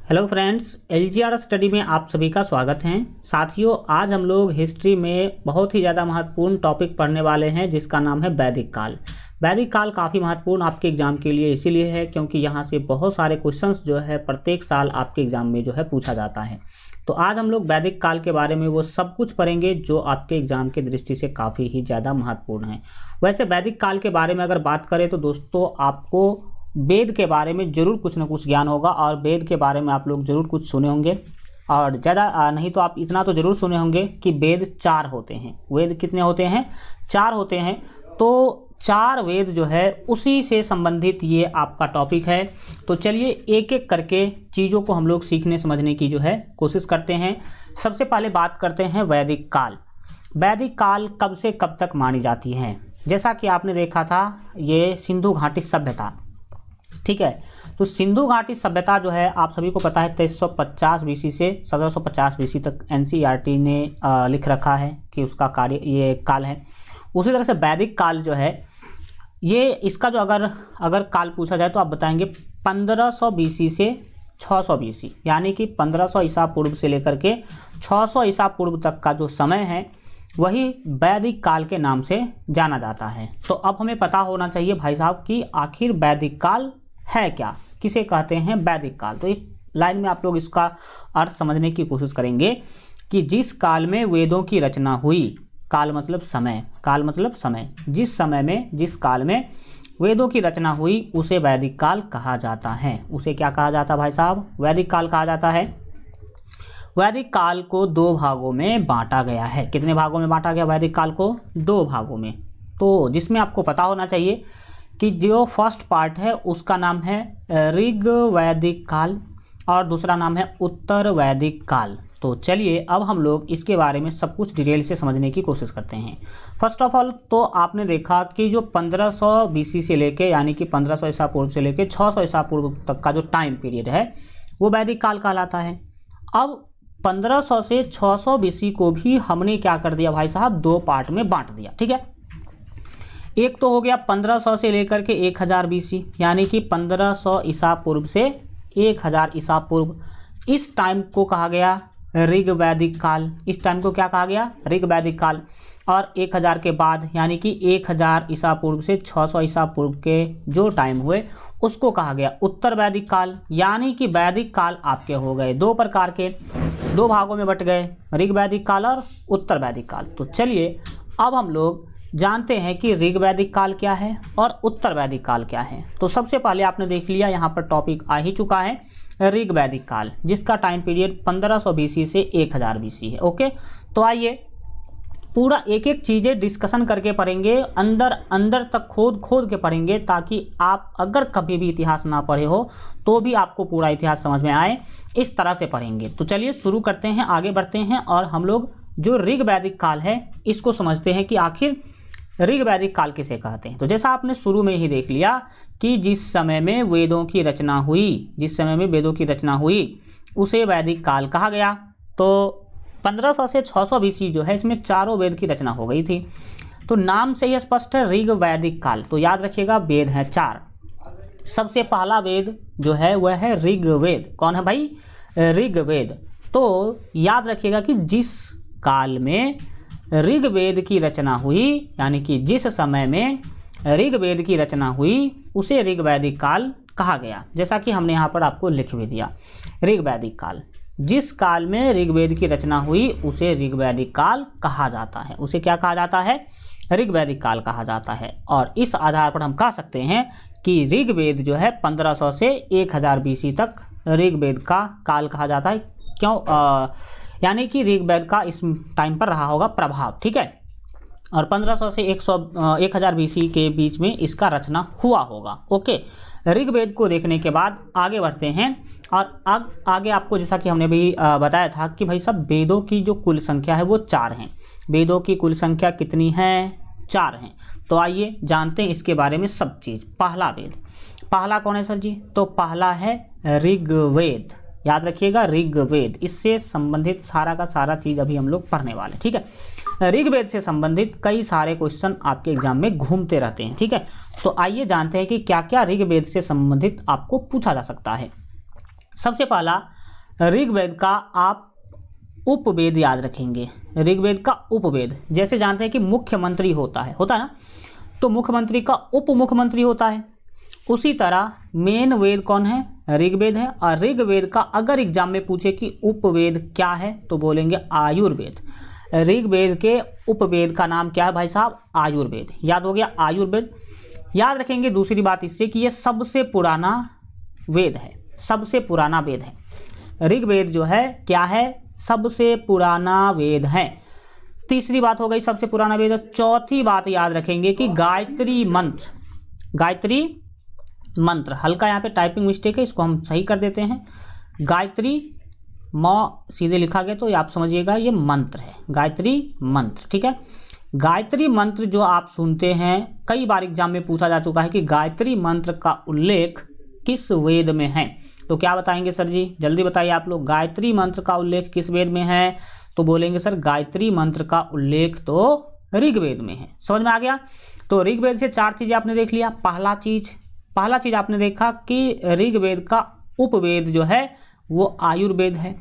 Hello friends, LGR study में आप सभी का स्वागत है। साथियों, आज हम लोग हिस्ट्री में बहुत ही ज़्यादा महत्वपूर्ण टॉपिक पढ़ने वाले हैं जिसका नाम है वैदिक काल। वैदिक काल काफ़ी महत्वपूर्ण आपके एग्जाम के लिए इसीलिए है क्योंकि यहाँ से बहुत सारे क्वेश्चंस जो है प्रत्येक साल आपके एग्जाम में जो है पूछा जाता है। तो आज हम लोग वैदिक काल के बारे में वो सब कुछ पढ़ेंगे जो आपके एग्जाम की दृष्टि से काफ़ी ही ज़्यादा महत्वपूर्ण है। वैसे वैदिक काल के बारे में अगर बात करें तो दोस्तों, आपको वेद के बारे में ज़रूर कुछ ना कुछ ज्ञान होगा और वेद के बारे में आप लोग ज़रूर कुछ सुने होंगे, और ज़्यादा नहीं तो आप इतना तो ज़रूर सुने होंगे कि वेद 4 होते हैं। वेद कितने होते हैं? 4 होते हैं। तो 4 वेद जो है उसी से संबंधित ये आपका टॉपिक है। तो चलिए एक एक करके चीज़ों को हम लोग सीखने समझने की जो है कोशिश करते हैं। सबसे पहले बात करते हैं वैदिक काल। वैदिक काल कब से कब तक मानी जाती है? जैसा कि आपने देखा था, ये सिंधु घाटी सभ्यता, ठीक है। तो सिंधु घाटी सभ्यता जो है आप सभी को पता है 2350 बीसी से 1750 बीसी तक एनसीईआरटी ने लिख रखा है कि उसका कार्य ये काल है। उसी तरह से वैदिक काल जो है ये इसका जो अगर काल पूछा जाए तो आप बताएंगे 1500 बीसी से 600 बीसी, यानी कि 1500 ईसा पूर्व से लेकर के 600 ईसा पूर्व तक का जो समय है वही वैदिक काल के नाम से जाना जाता है। तो अब हमें पता होना चाहिए भाई साहब कि आखिर वैदिक काल है क्या, किसे कहते हैं वैदिक काल। तो एक लाइन में आप लोग इसका अर्थ समझने की कोशिश करेंगे कि जिस काल में वेदों की रचना हुई, काल मतलब समय, काल मतलब समय, जिस काल में वेदों की रचना हुई उसे वैदिक काल कहा जाता है। उसे क्या कहा जाता है भाई साहब? वैदिक काल कहा जाता है। वैदिक काल को 2 भागों में बांटा गया है। कितने भागों में बांटा गया वैदिक काल को? 2 भागों में। तो जिसमें आपको पता होना चाहिए कि जो फर्स्ट पार्ट है उसका नाम है ऋग वैदिक काल और दूसरा नाम है उत्तर वैदिक काल। तो चलिए अब हम लोग इसके बारे में सब कुछ डिटेल से समझने की कोशिश करते हैं। फर्स्ट ऑफ ऑल तो आपने देखा कि जो 1500 बीसी से लेके, यानी कि 1500 ईसा पूर्व से लेके 600 ईसा पूर्व तक का जो टाइम पीरियड है वो वैदिक काल कहलाता है। अब 1500 से 600 बीसी को भी हमने क्या कर दिया भाई साहब? 2 पार्ट में बांट दिया, ठीक है। एक तो हो गया 1500 से लेकर के 1000 बीसी, यानी कि 1500 ईसा पूर्व से 1000 ईसा पूर्व। इस टाइम को कहा गया ऋग वैदिक काल। इस टाइम को क्या कहा गया? ऋग वैदिक काल। और 1000 के बाद, यानी कि 1000 ईसा पूर्व से 600 ईसा पूर्व के जो टाइम हुए उसको कहा गया उत्तर वैदिक काल। यानी कि वैदिक काल आपके हो गए 2 प्रकार के, 2 भागों में बट गए, ऋग वैदिक काल और उत्तर वैदिक काल। तो चलिए अब हम लोग जानते हैं कि ऋग वैदिक काल क्या है और उत्तर वैदिक काल क्या है। तो सबसे पहले आपने देख लिया, यहाँ पर टॉपिक आ ही चुका है ऋग वैदिक काल, जिसका टाइम पीरियड 1500 बीसी से 1000 बीसी है। ओके, तो आइए पूरा एक एक चीज़ें डिस्कशन करके पढ़ेंगे, अंदर तक खोद के पढ़ेंगे, ताकि आप अगर कभी भी इतिहास ना पढ़े हो तो भी आपको पूरा इतिहास समझ में आए। इस तरह से पढ़ेंगे। तो चलिए शुरू करते हैं, आगे बढ़ते हैं और हम लोग जो ऋग वैदिक काल है इसको समझते हैं कि आखिर ऋग वैदिक काल किसे कहते हैं। तो जैसा आपने शुरू में ही देख लिया कि जिस समय में वेदों की रचना हुई उसे वैदिक काल कहा गया। तो 1500 से 600 बीसी जो है इसमें चारों वेद की रचना हो गई थी। तो नाम से ही स्पष्ट है ऋग वैदिक काल। तो याद रखिएगा वेद हैं 4। सबसे पहला वेद जो है वह है ऋग्वेद। कौन है भाई? ऋग्वेद। तो याद रखिएगा कि जिस काल में ऋग्वेद की रचना हुई, यानी कि जिस समय में ऋग्वेद की रचना हुई उसे ऋग वैदिक काल कहा गया। जैसा कि हमने यहाँ पर आपको लिख भी दिया, ऋग वैदिक काल। जिस काल में ऋग्वेद की रचना हुई उसे ऋग वैदिक काल कहा जाता है। उसे क्या कहा जाता है? ऋग वैदिक काल कहा जाता है। और इस आधार पर हम कह सकते हैं कि ऋग्वेद जो है 1500 से 1000 बीसी तक ऋग्वेद का काल कहा जाता है। क्यों? यानी कि ऋग्वेद का इस टाइम पर रहा होगा प्रभाव, ठीक है। और 1500 से 1000 बीसी के बीच में इसका रचना हुआ होगा। ओके, ऋग्वेद को देखने के बाद आगे बढ़ते हैं और आगे आपको जैसा कि हमने भी बताया था कि भाई साहब वेदों की जो कुल संख्या है वो 4 हैं। वेदों की कुल संख्या कितनी है? 4 हैं। तो आइए जानते हैं इसके बारे में सब चीज़। पहला वेद, पहला कौन है सर जी? तो पहला है ऋग्वेद। याद रखिएगा ऋग्वेद, इससे संबंधित सारा का सारा चीज़ अभी हम लोग पढ़ने वाले, ठीक है। ऋग्वेद से संबंधित कई सारे क्वेश्चन आपके एग्जाम में घूमते रहते हैं, ठीक है। तो आइए जानते हैं कि क्या क्या ऋग्वेद से संबंधित आपको पूछा जा सकता है। सबसे पहला ऋग्वेद का आप उपवेद याद रखेंगे। ऋग्वेद का उपवेद, जैसे जानते हैं कि मुख्यमंत्री होता है ना, तो मुख्यमंत्री का उप मुख्यमंत्री होता है। उसी तरह मेन वेद कौन है? ऋग्वेद है। और ऋग्वेद का अगर एग्जाम में पूछे कि उपवेद क्या है तो बोलेंगे आयुर्वेद। ऋग्वेद के उपवेद का नाम क्या है भाई साहब? आयुर्वेद। याद हो गया, आयुर्वेद। याद रखेंगे दूसरी बात इससे कि ये सबसे पुराना वेद है, सबसे पुराना वेद है। ऋग्वेद जो है क्या है? सबसे पुराना वेद है। तीसरी बात हो गई सबसे पुराना वेद। चौथी बात याद रखेंगे कि गायत्री मंत्र, गायत्री मंत्र, हल्का यहाँ पे टाइपिंग मिस्टेक है, इसको हम सही कर देते हैं। गायत्री सीधे लिखा गया तो आप समझिएगा ये मंत्र है, गायत्री मंत्र, ठीक है। गायत्री मंत्र जो आप सुनते हैं, कई बार एग्जाम में पूछा जा चुका है कि गायत्री मंत्र का उल्लेख किस वेद में है, तो क्या बताएंगे सर जी? जल्दी बताइए आप लोग। गायत्री मंत्र का उल्लेख किस वेद में है? तो बोलेंगे सर गायत्री मंत्र का उल्लेख तो ऋग्वेद में है। समझ में आ गया? तो ऋग्वेद से 4 चीजें आपने देख लिया। पहला चीज आपने देखा कि ऋग्वेद का उपवेद जो है वो आयुर्वेद है,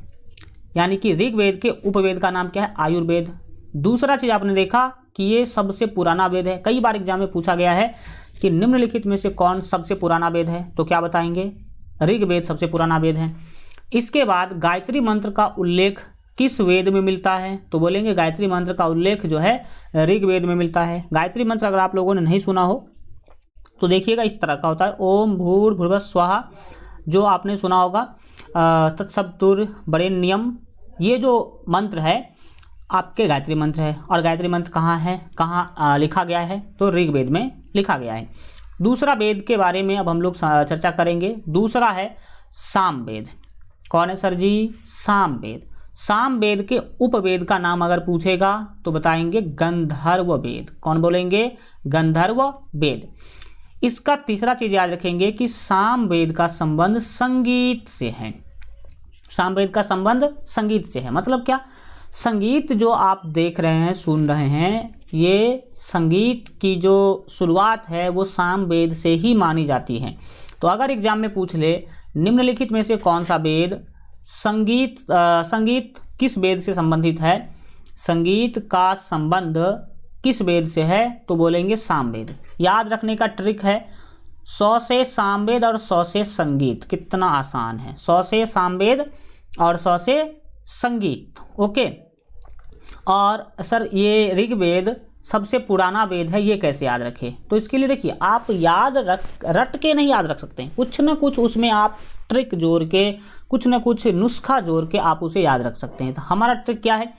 यानी कि ऋग्वेद के उपवेद का नाम क्या है? आयुर्वेद। दूसरा चीज आपने देखा कि ये सबसे पुराना वेद है। कई बार एग्जाम में पूछा गया है कि निम्नलिखित में से कौन सबसे पुराना वेद है, तो क्या बताएंगे? ऋग्वेद सबसे पुराना वेद है। इसके बाद गायत्री मंत्र का उल्लेख किस वेद में मिलता है, तो बोलेंगे गायत्री मंत्र का उल्लेख जो है ऋग्वेद में मिलता है। गायत्री मंत्र अगर आप लोगों ने नहीं सुना हो तो देखिएगा, इस तरह का होता है। ओम भूर्भुवः स्वः, जो आपने सुना होगा, तत्सवितुर्वरेण्यम, ये जो मंत्र है आपके गायत्री मंत्र है। और गायत्री मंत्र कहाँ है, कहाँ लिखा गया है? तो ऋग्वेद में लिखा गया है। दूसरा वेद के बारे में अब हम लोग चर्चा करेंगे। दूसरा है सामवेद। कौन है सर जी? सामवेद। सामवेद के उपवेद का नाम अगर पूछेगा तो बताएंगे गंधर्व वेद। कौन बोलेंगे? गंधर्व वेद। इसका तीसरा चीज याद रखेंगे कि सामवेद का संबंध संगीत से है। सामवेद का संबंध संगीत से है, मतलब क्या? संगीत जो आप देख रहे हैं, सुन रहे हैं, ये संगीत की जो शुरुआत है वो सामवेद से ही मानी जाती है। तो अगर एग्जाम में पूछ ले निम्नलिखित में से कौन सा वेद संगीत किस वेद से संबंधित है, संगीत का संबंध किस वेद से है, तो बोलेंगे सामवेद। याद रखने का ट्रिक है 100 से सामवेद और 100 से संगीत। कितना आसान है, 100 से सामवेद और 100 से संगीत। ओके। और सर ये ऋग्वेद सबसे पुराना वेद है, ये कैसे याद रखें? तो इसके लिए देखिए, आप रट के नहीं याद रख सकते, कुछ ना कुछ उसमें आप ट्रिक जोड़ के, कुछ ना कुछ नुस्खा जोड़ के आप उसे याद रख सकते हैं। तो हमारा ट्रिक क्या है?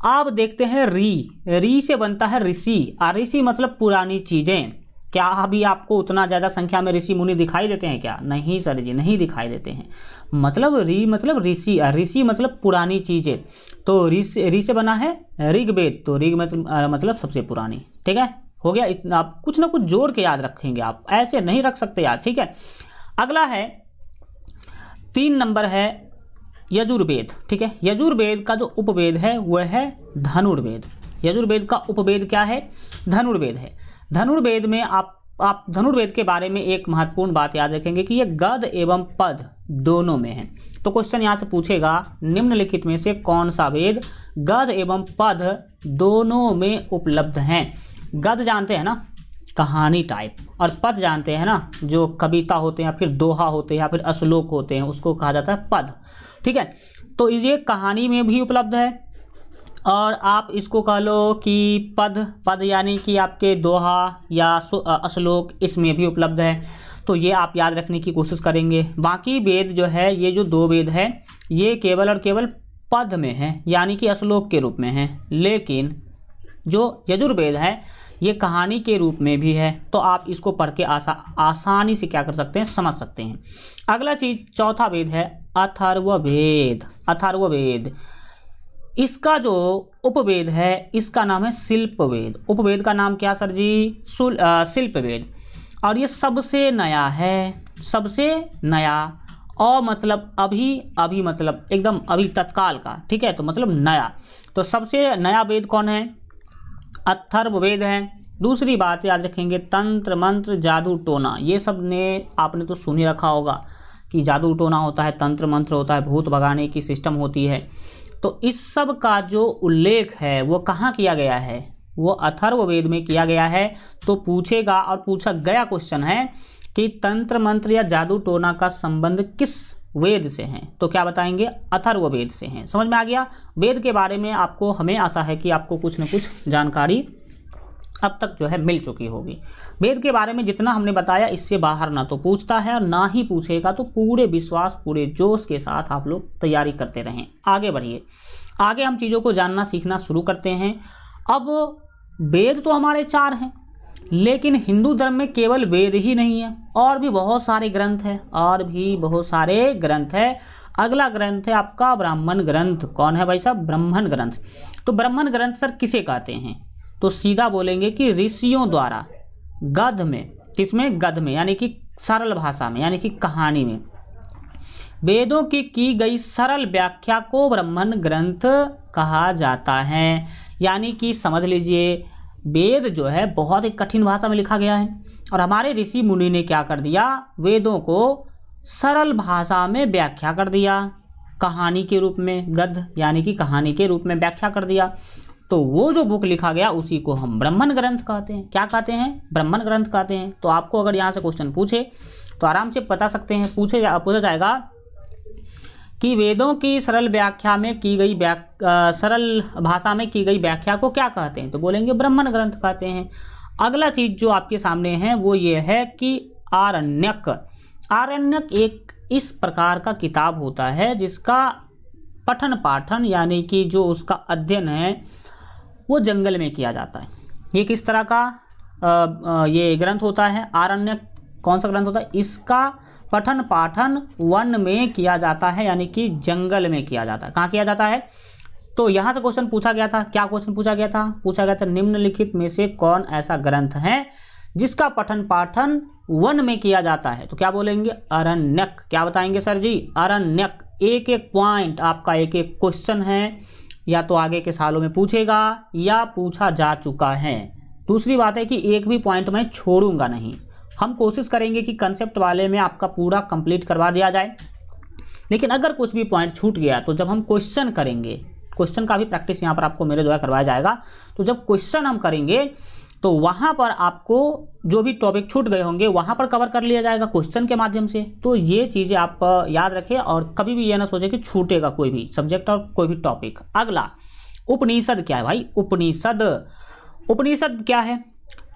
आप देखते हैं री से बनता है ऋषि, और ऋषि मतलब पुरानी चीज़ें। क्या अभी आपको उतना ज़्यादा संख्या में ऋषि मुनि दिखाई देते हैं क्या? नहीं सर जी, नहीं दिखाई देते हैं। मतलब मतलब ऋषि, ऋषि मतलब पुरानी चीज़ें। तो री से बना है ऋग्वेद, तो ऋग मतलब सबसे पुरानी। ठीक है, हो गया। इतना आप कुछ ना कुछ जोड़ के याद रखेंगे, आप ऐसे नहीं रख सकते याद। ठीक है, अगला है 3 नंबर है यजुर्वेद। ठीक है, यजुर्वेद का जो उपवेद है वह है धनुर्वेद। यजुर्वेद का उपवेद क्या है? धनुर्वेद है। धनुर्वेद में आप धनुर्वेद के बारे में एक महत्वपूर्ण बात याद रखेंगे कि ये गद एवं पद दोनों में है। तो क्वेश्चन यहाँ से पूछेगा निम्नलिखित में से कौन सा वेद गद एवं पद दोनों में उपलब्ध हैं। गद जानते हैं ना, कहानी टाइप, और पद जानते हैं ना, जो कविता होते हैं या फिर दोहा होते हैं या फिर अश्लोक होते हैं, उसको कहा जाता है पद। ठीक है, तो ये कहानी में भी उपलब्ध है, और आप इसको कह लो कि पद यानी कि आपके दोहा या अश्लोक, इसमें भी उपलब्ध है। तो ये आप याद रखने की कोशिश करेंगे। बाकी वेद जो है, ये जो 2 वेद है, ये केवल और केवल पद में है, यानी कि अश्लोक के रूप में है। लेकिन जो यजुर्वेद है ये कहानी के रूप में भी है। तो आप इसको पढ़ के आसानी से क्या कर सकते हैं, समझ सकते हैं। अगला चीज, चौथा वेद है अथर्ववेद। अथर्ववेद, इसका जो उपवेद है इसका नाम है शिल्पवेद। उपवेद का नाम क्या सर जी? शिल्पवेद। और ये सबसे नया है, सबसे नया। और मतलब अभी मतलब एकदम अभी तत्काल का। ठीक है, तो मतलब नया। तो सबसे नया वेद कौन है? अथर्ववेद है। दूसरी बात याद रखेंगे, तंत्र मंत्र जादू टोना, ये सब ने आपने तो सुन ही रखा होगा कि जादू टोना होता है, तंत्र मंत्र होता है, भूत भगाने की सिस्टम होती है। तो इस सब का जो उल्लेख है वो कहाँ किया गया है, वो अथर्ववेद में किया गया है। तो पूछेगा और पूछा गया क्वेश्चन है कि तंत्र मंत्र या जादू टोना का संबंध किस वेद से है, तो क्या बताएंगे, अथर्ववेद से हैं। समझ में आ गया। वेद के बारे में आपको, हमें आशा है कि आपको कुछ न कुछ जानकारी अब तक जो है मिल चुकी होगी। वेद के बारे में जितना हमने बताया इससे बाहर ना तो पूछता है और ना ही पूछेगा, तो पूरे विश्वास पूरे जोश के साथ आप लोग तैयारी करते रहें। आगे बढ़िए, आगे हम चीज़ों को जानना सीखना शुरू करते हैं। अब वेद तो हमारे 4 हैं, लेकिन हिंदू धर्म में केवल वेद ही नहीं है, और भी बहुत सारे ग्रंथ हैं, और भी बहुत सारे ग्रंथ है। अगला ग्रंथ है आपका ब्राह्मण ग्रंथ। कौन है भाई साहब, ब्राह्मण ग्रंथ। तो ब्राह्मण ग्रंथ सर किसे कहते हैं, तो सीधा बोलेंगे कि ऋषियों द्वारा गद्य में, किसमें, गद्य में, यानी कि सरल भाषा में, यानी कि कहानी में वेदों की गई सरल व्याख्या को ब्राह्मण ग्रंथ कहा जाता है। यानी कि समझ लीजिए, वेद जो है बहुत ही कठिन भाषा में लिखा गया है, और हमारे ऋषि मुनि ने क्या कर दिया, वेदों को सरल भाषा में व्याख्या कर दिया, कहानी के रूप में, गद्य यानी कि कहानी के रूप में व्याख्या कर दिया। तो वो जो बुक लिखा गया उसी को हम ब्राह्मण ग्रंथ कहते हैं। क्या कहते हैं, ब्राह्मण ग्रंथ कहते हैं। तो आपको अगर यहाँ से क्वेश्चन पूछे तो आराम से बता सकते हैं, पूछा जाएगा कि वेदों की सरल व्याख्या में की गई सरल भाषा में की गई व्याख्या को क्या कहते हैं, तो बोलेंगे ब्राह्मण ग्रंथ कहते हैं। अगला चीज जो आपके सामने है वो ये है कि आरण्यक। आरण्यक एक इस प्रकार का किताब होता है जिसका पठन पाठन यानी कि जो उसका अध्ययन है वो जंगल में किया जाता है। ये किस तरह का ये ग्रंथ होता है, आरण्यक कौन सा ग्रंथ होता है, इसका पठन पाठन वन में किया जाता है, यानी कि जंगल में किया जाता है। कहाँ किया जाता है, तो यहाँ से क्वेश्चन पूछा गया था। क्या क्वेश्चन पूछा गया था, पूछा गया था निम्नलिखित में से कौन ऐसा ग्रंथ है जिसका पठन पाठन वन में किया जाता है, तो क्या बोलेंगे, अरण्यक। क्या बताएंगे सर जी, अरण्यक। एक एक पॉइंट आपका, एक एक क्वेश्चन है, या तो आगे के सालों में पूछेगा या पूछा जा चुका है। दूसरी बात है कि एक भी पॉइंट मैं छोड़ूंगा नहीं। हम कोशिश करेंगे कि कंसेप्ट वाले में आपका पूरा कंप्लीट करवा दिया जाए, लेकिन अगर कुछ भी पॉइंट छूट गया तो जब हम क्वेश्चन करेंगे, क्वेश्चन का भी प्रैक्टिस यहाँ पर आपको मेरे द्वारा करवाया जाएगा, तो जब क्वेश्चन हम करेंगे तो वहाँ पर आपको जो भी टॉपिक छूट गए होंगे वहाँ पर कवर कर लिया जाएगा क्वेश्चन के माध्यम से। तो ये चीज़ें आप याद रखें और कभी भी ये ना सोचें कि छूटेगा कोई भी सब्जेक्ट और कोई भी टॉपिक। अगला उपनिषद क्या है भाई, उपनिषद। उपनिषद क्या है,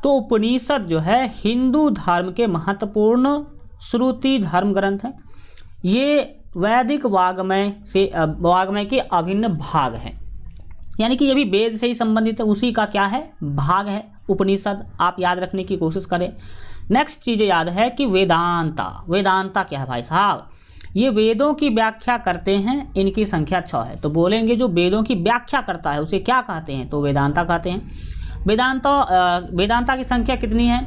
तो उपनिषद जो है हिंदू धर्म के महत्वपूर्ण श्रुति धर्म ग्रंथ है। ये वैदिक वाग्मय के अभिन्न भाग है, यानी कि ये भी वेद से ही संबंधित है, उसी का क्या है, भाग है उपनिषद। आप याद रखने की कोशिश करें। नेक्स्ट चीज़ें याद है कि वेदांता। वेदांता क्या है भाई साहब, ये वेदों की व्याख्या करते हैं, इनकी संख्या 6 है। तो बोलेंगे जो वेदों की व्याख्या करता है उसे क्या कहते हैं, तो वेदांता कहते हैं। वेदांता की संख्या कितनी है,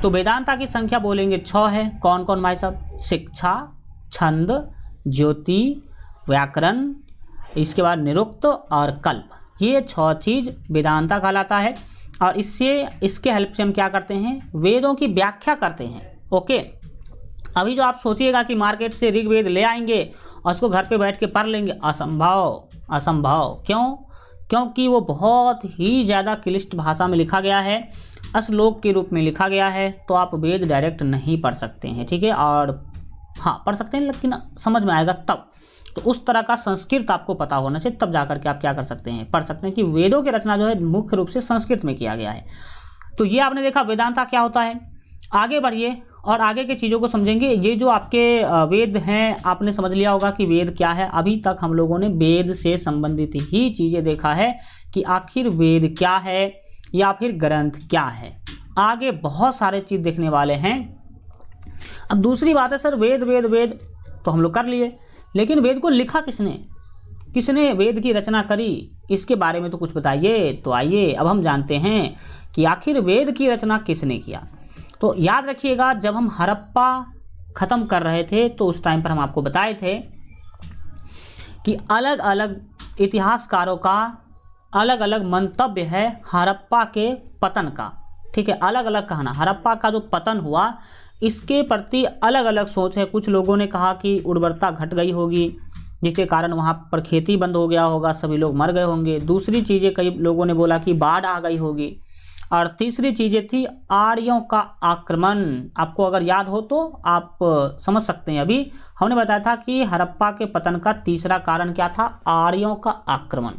तो वेदांता की संख्या बोलेंगे 6 है। कौन कौन भाई साहब, शिक्षा, छंद, ज्योति, व्याकरण, इसके बाद निरुक्त और कल्प, ये 6 चीज़ वेदांता कहलाता है। और इसके हेल्प से हम क्या करते हैं, वेदों की व्याख्या करते हैं। ओके, अभी जो आप सोचिएगा कि मार्केट से ऋग्वेद ले आएंगे और उसको घर पे बैठ के पढ़ लेंगे, असंभव, असंभव। क्यों, क्योंकि वो बहुत ही ज़्यादा क्लिष्ट भाषा में लिखा गया है, श्लोक के रूप में लिखा गया है। तो आप वेद डायरेक्ट नहीं पढ़ सकते हैं, ठीक है, और हाँ पढ़ सकते हैं लेकिन समझ में आएगा तब। तो उस तरह का संस्कृत आपको पता होना चाहिए, तब जाकर के आप क्या कर सकते हैं, पढ़ सकते हैं कि वेदों की रचना जो है मुख्य रूप से संस्कृत में किया गया है। तो ये आपने देखा वेदांता क्या होता है। आगे बढ़िए और आगे की चीज़ों को समझेंगे। ये जो आपके वेद हैं, आपने समझ लिया होगा कि वेद क्या है। अभी तक हम लोगों ने वेद से संबंधित ही चीज़ें देखा है कि आखिर वेद क्या है या फिर ग्रंथ क्या है। आगे बहुत सारे चीज़ देखने वाले हैं। अब दूसरी बात है सर, वेद वेद वेद तो हम लोग कर लिए, लेकिन वेद को लिखा किसने, किसने वेद की रचना करी, इसके बारे में तो कुछ बताइए। तो आइए अब हम जानते हैं कि आखिर वेद की रचना किसने किया। तो याद रखिएगा, जब हम हड़प्पा ख़त्म कर रहे थे तो उस टाइम पर हम आपको बताए थे कि अलग अलग इतिहासकारों का अलग अलग मंतव्य है हड़प्पा के पतन का, ठीक है, अलग अलग कहना। हड़प्पा का जो पतन हुआ इसके प्रति अलग अलग सोच है। कुछ लोगों ने कहा कि उर्वरता घट गई होगी, जिसके कारण वहाँ पर खेती बंद हो गया होगा, सभी लोग मर गए होंगे। दूसरी चीज़ें कई लोगों ने बोला कि बाढ़ आ गई होगी। और तीसरी चीज़ें थी आर्यों का आक्रमण। आपको अगर याद हो तो आप समझ सकते हैं, अभी हमने बताया था कि हड़प्पा के पतन का तीसरा कारण क्या था, आर्यों का आक्रमण।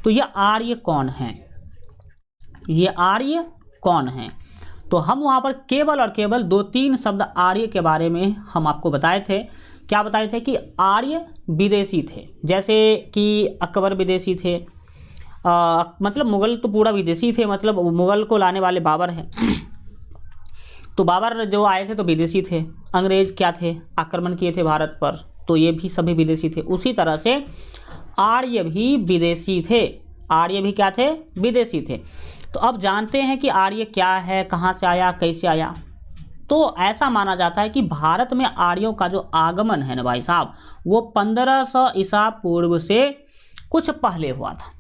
तो ये आर्य कौन हैं, ये आर्य कौन हैं? तो हम वहाँ पर केवल और केवल 2-3 शब्द आर्य के बारे में हम आपको बताए थे। क्या बताए थे? कि आर्य विदेशी थे, जैसे कि अकबर विदेशी थे, मतलब मुग़ल तो पूरा विदेशी थे, मतलब मुग़ल को लाने वाले बाबर हैं। तो बाबर जो आए थे तो विदेशी थे। अंग्रेज़ क्या थे, आक्रमण किए थे भारत पर, तो ये भी सभी विदेशी थे। उसी तरह से आर्य भी विदेशी थे, आर्य भी क्या थे, विदेशी थे। तो अब जानते हैं कि आर्य क्या है, कहाँ से आया, कैसे आया। तो ऐसा माना जाता है कि भारत में आर्यों का जो आगमन है ना भाई साहब, वो 1500 ईसा पूर्व से कुछ पहले हुआ था,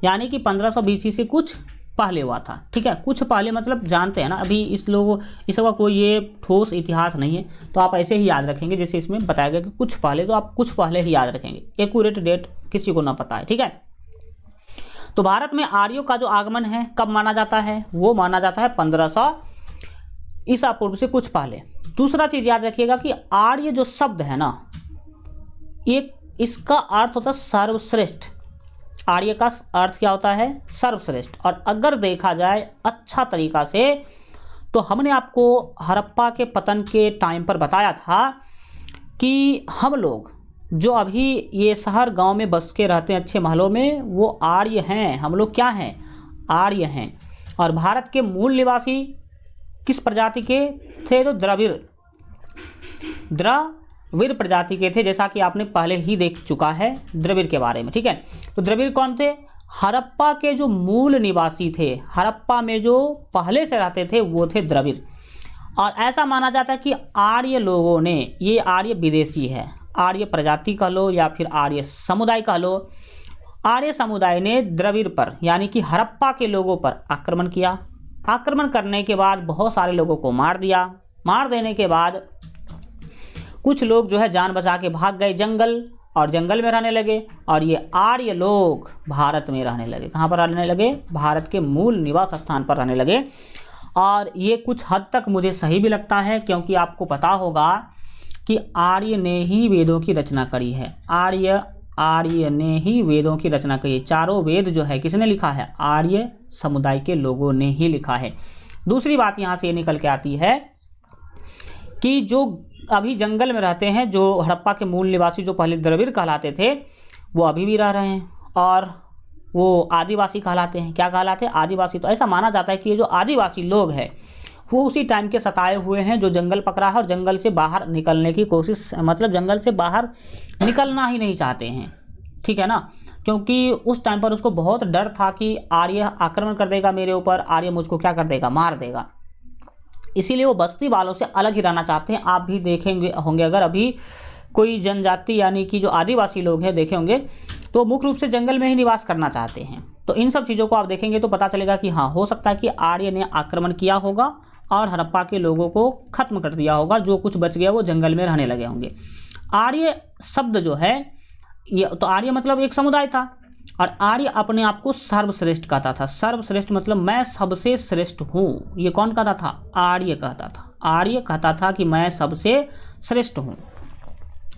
यानी कि 1500 BC से कुछ पहले हुआ था। ठीक है, कुछ पहले मतलब जानते हैं ना, अभी इसका कोई ये ठोस इतिहास नहीं है, तो आप ऐसे ही याद रखेंगे जैसे इसमें बताया गया कि कुछ पहले, तो आप कुछ पहले ही याद रखेंगे, एक्यूरेट डेट किसी को ना पता है। ठीक है, तो भारत में आर्यों का जो आगमन है कब माना जाता है, वो माना जाता है 1500 ईसा पूर्व से कुछ पहले। दूसरा चीज़ याद रखिएगा कि आर्य जो शब्द है ना, एक इसका अर्थ होता है सर्वश्रेष्ठ। आर्य का अर्थ क्या होता है, सर्वश्रेष्ठ। और अगर देखा जाए अच्छा तरीका से, तो हमने आपको हड़प्पा के पतन के टाइम पर बताया था कि हम लोग जो अभी ये शहर गांव में बस के रहते हैं अच्छे महलों में, वो आर्य हैं। हम लोग क्या हैं, आर्य हैं। और भारत के मूल निवासी किस प्रजाति के थे, तो द्रविड़ प्रजाति के थे, जैसा कि आपने पहले ही देख चुका है द्रविड़ के बारे में। ठीक है, तो द्रविड़ कौन थे, हड़प्पा के जो मूल निवासी थे, हड़प्पा में जो पहले से रहते थे वो थे द्रविड़। और ऐसा माना जाता है कि आर्य लोगों ने, ये आर्य विदेशी है, आर्य प्रजाति कह लो या फिर आर्य समुदाय कह लो, आर्य समुदाय ने द्रविड़ पर यानी कि हड़प्पा के लोगों पर आक्रमण किया। आक्रमण करने के बाद बहुत सारे लोगों को मार दिया। मार देने के बाद कुछ लोग जो है जान बचा के भाग गए जंगल, और जंगल में रहने लगे। और ये आर्य लोग भारत में रहने लगे। कहाँ पर रहने लगे, भारत के मूल निवास स्थान पर रहने लगे। और ये कुछ हद तक मुझे सही भी लगता है, क्योंकि आपको पता होगा कि आर्य ने ही वेदों की रचना करी है। आर्य ने ही वेदों की रचना करी है। चारों वेद जो है किसने लिखा है, आर्य समुदाय के लोगों ने ही लिखा है। दूसरी बात यहाँ से ये निकल के आती है कि जो अभी जंगल में रहते हैं, जो हड़प्पा के मूल निवासी जो पहले द्रविड़ कहलाते थे, वो अभी भी रह रहे हैं, और वो आदिवासी कहलाते हैं। क्या कहलाते हैं, आदिवासी। तो ऐसा माना जाता है कि ये जो आदिवासी लोग हैं वो उसी टाइम के सताए हुए हैं जो जंगल पकड़ा है, और जंगल से बाहर निकलने की कोशिश, मतलब जंगल से बाहर निकलना ही नहीं चाहते हैं। ठीक है ना, क्योंकि उस टाइम पर उसको बहुत डर था कि आर्य आक्रमण कर देगा मेरे ऊपर, आर्य मुझको क्या कर देगा, मार देगा। इसीलिए वो बस्ती वालों से अलग ही रहना चाहते हैं। आप भी देखेंगे होंगे, अगर अभी कोई जनजाति यानी कि जो आदिवासी लोग हैं देखे होंगे, तो मुख्य रूप से जंगल में ही निवास करना चाहते हैं। तो इन सब चीज़ों को आप देखेंगे तो पता चलेगा कि हाँ, हो सकता है कि आर्य ने आक्रमण किया होगा और हड़प्पा के लोगों को खत्म कर दिया होगा। जो कुछ बच गया वो जंगल में रहने लगे होंगे। आर्य शब्द जो है, ये तो आर्य मतलब एक समुदाय था, और आर्य अपने आप को सर्वश्रेष्ठ कहता था। सर्वश्रेष्ठ मतलब मैं सबसे श्रेष्ठ हूँ। ये कौन कहता था, आर्य कहता था। आर्य कहता था कि मैं सबसे श्रेष्ठ हूँ।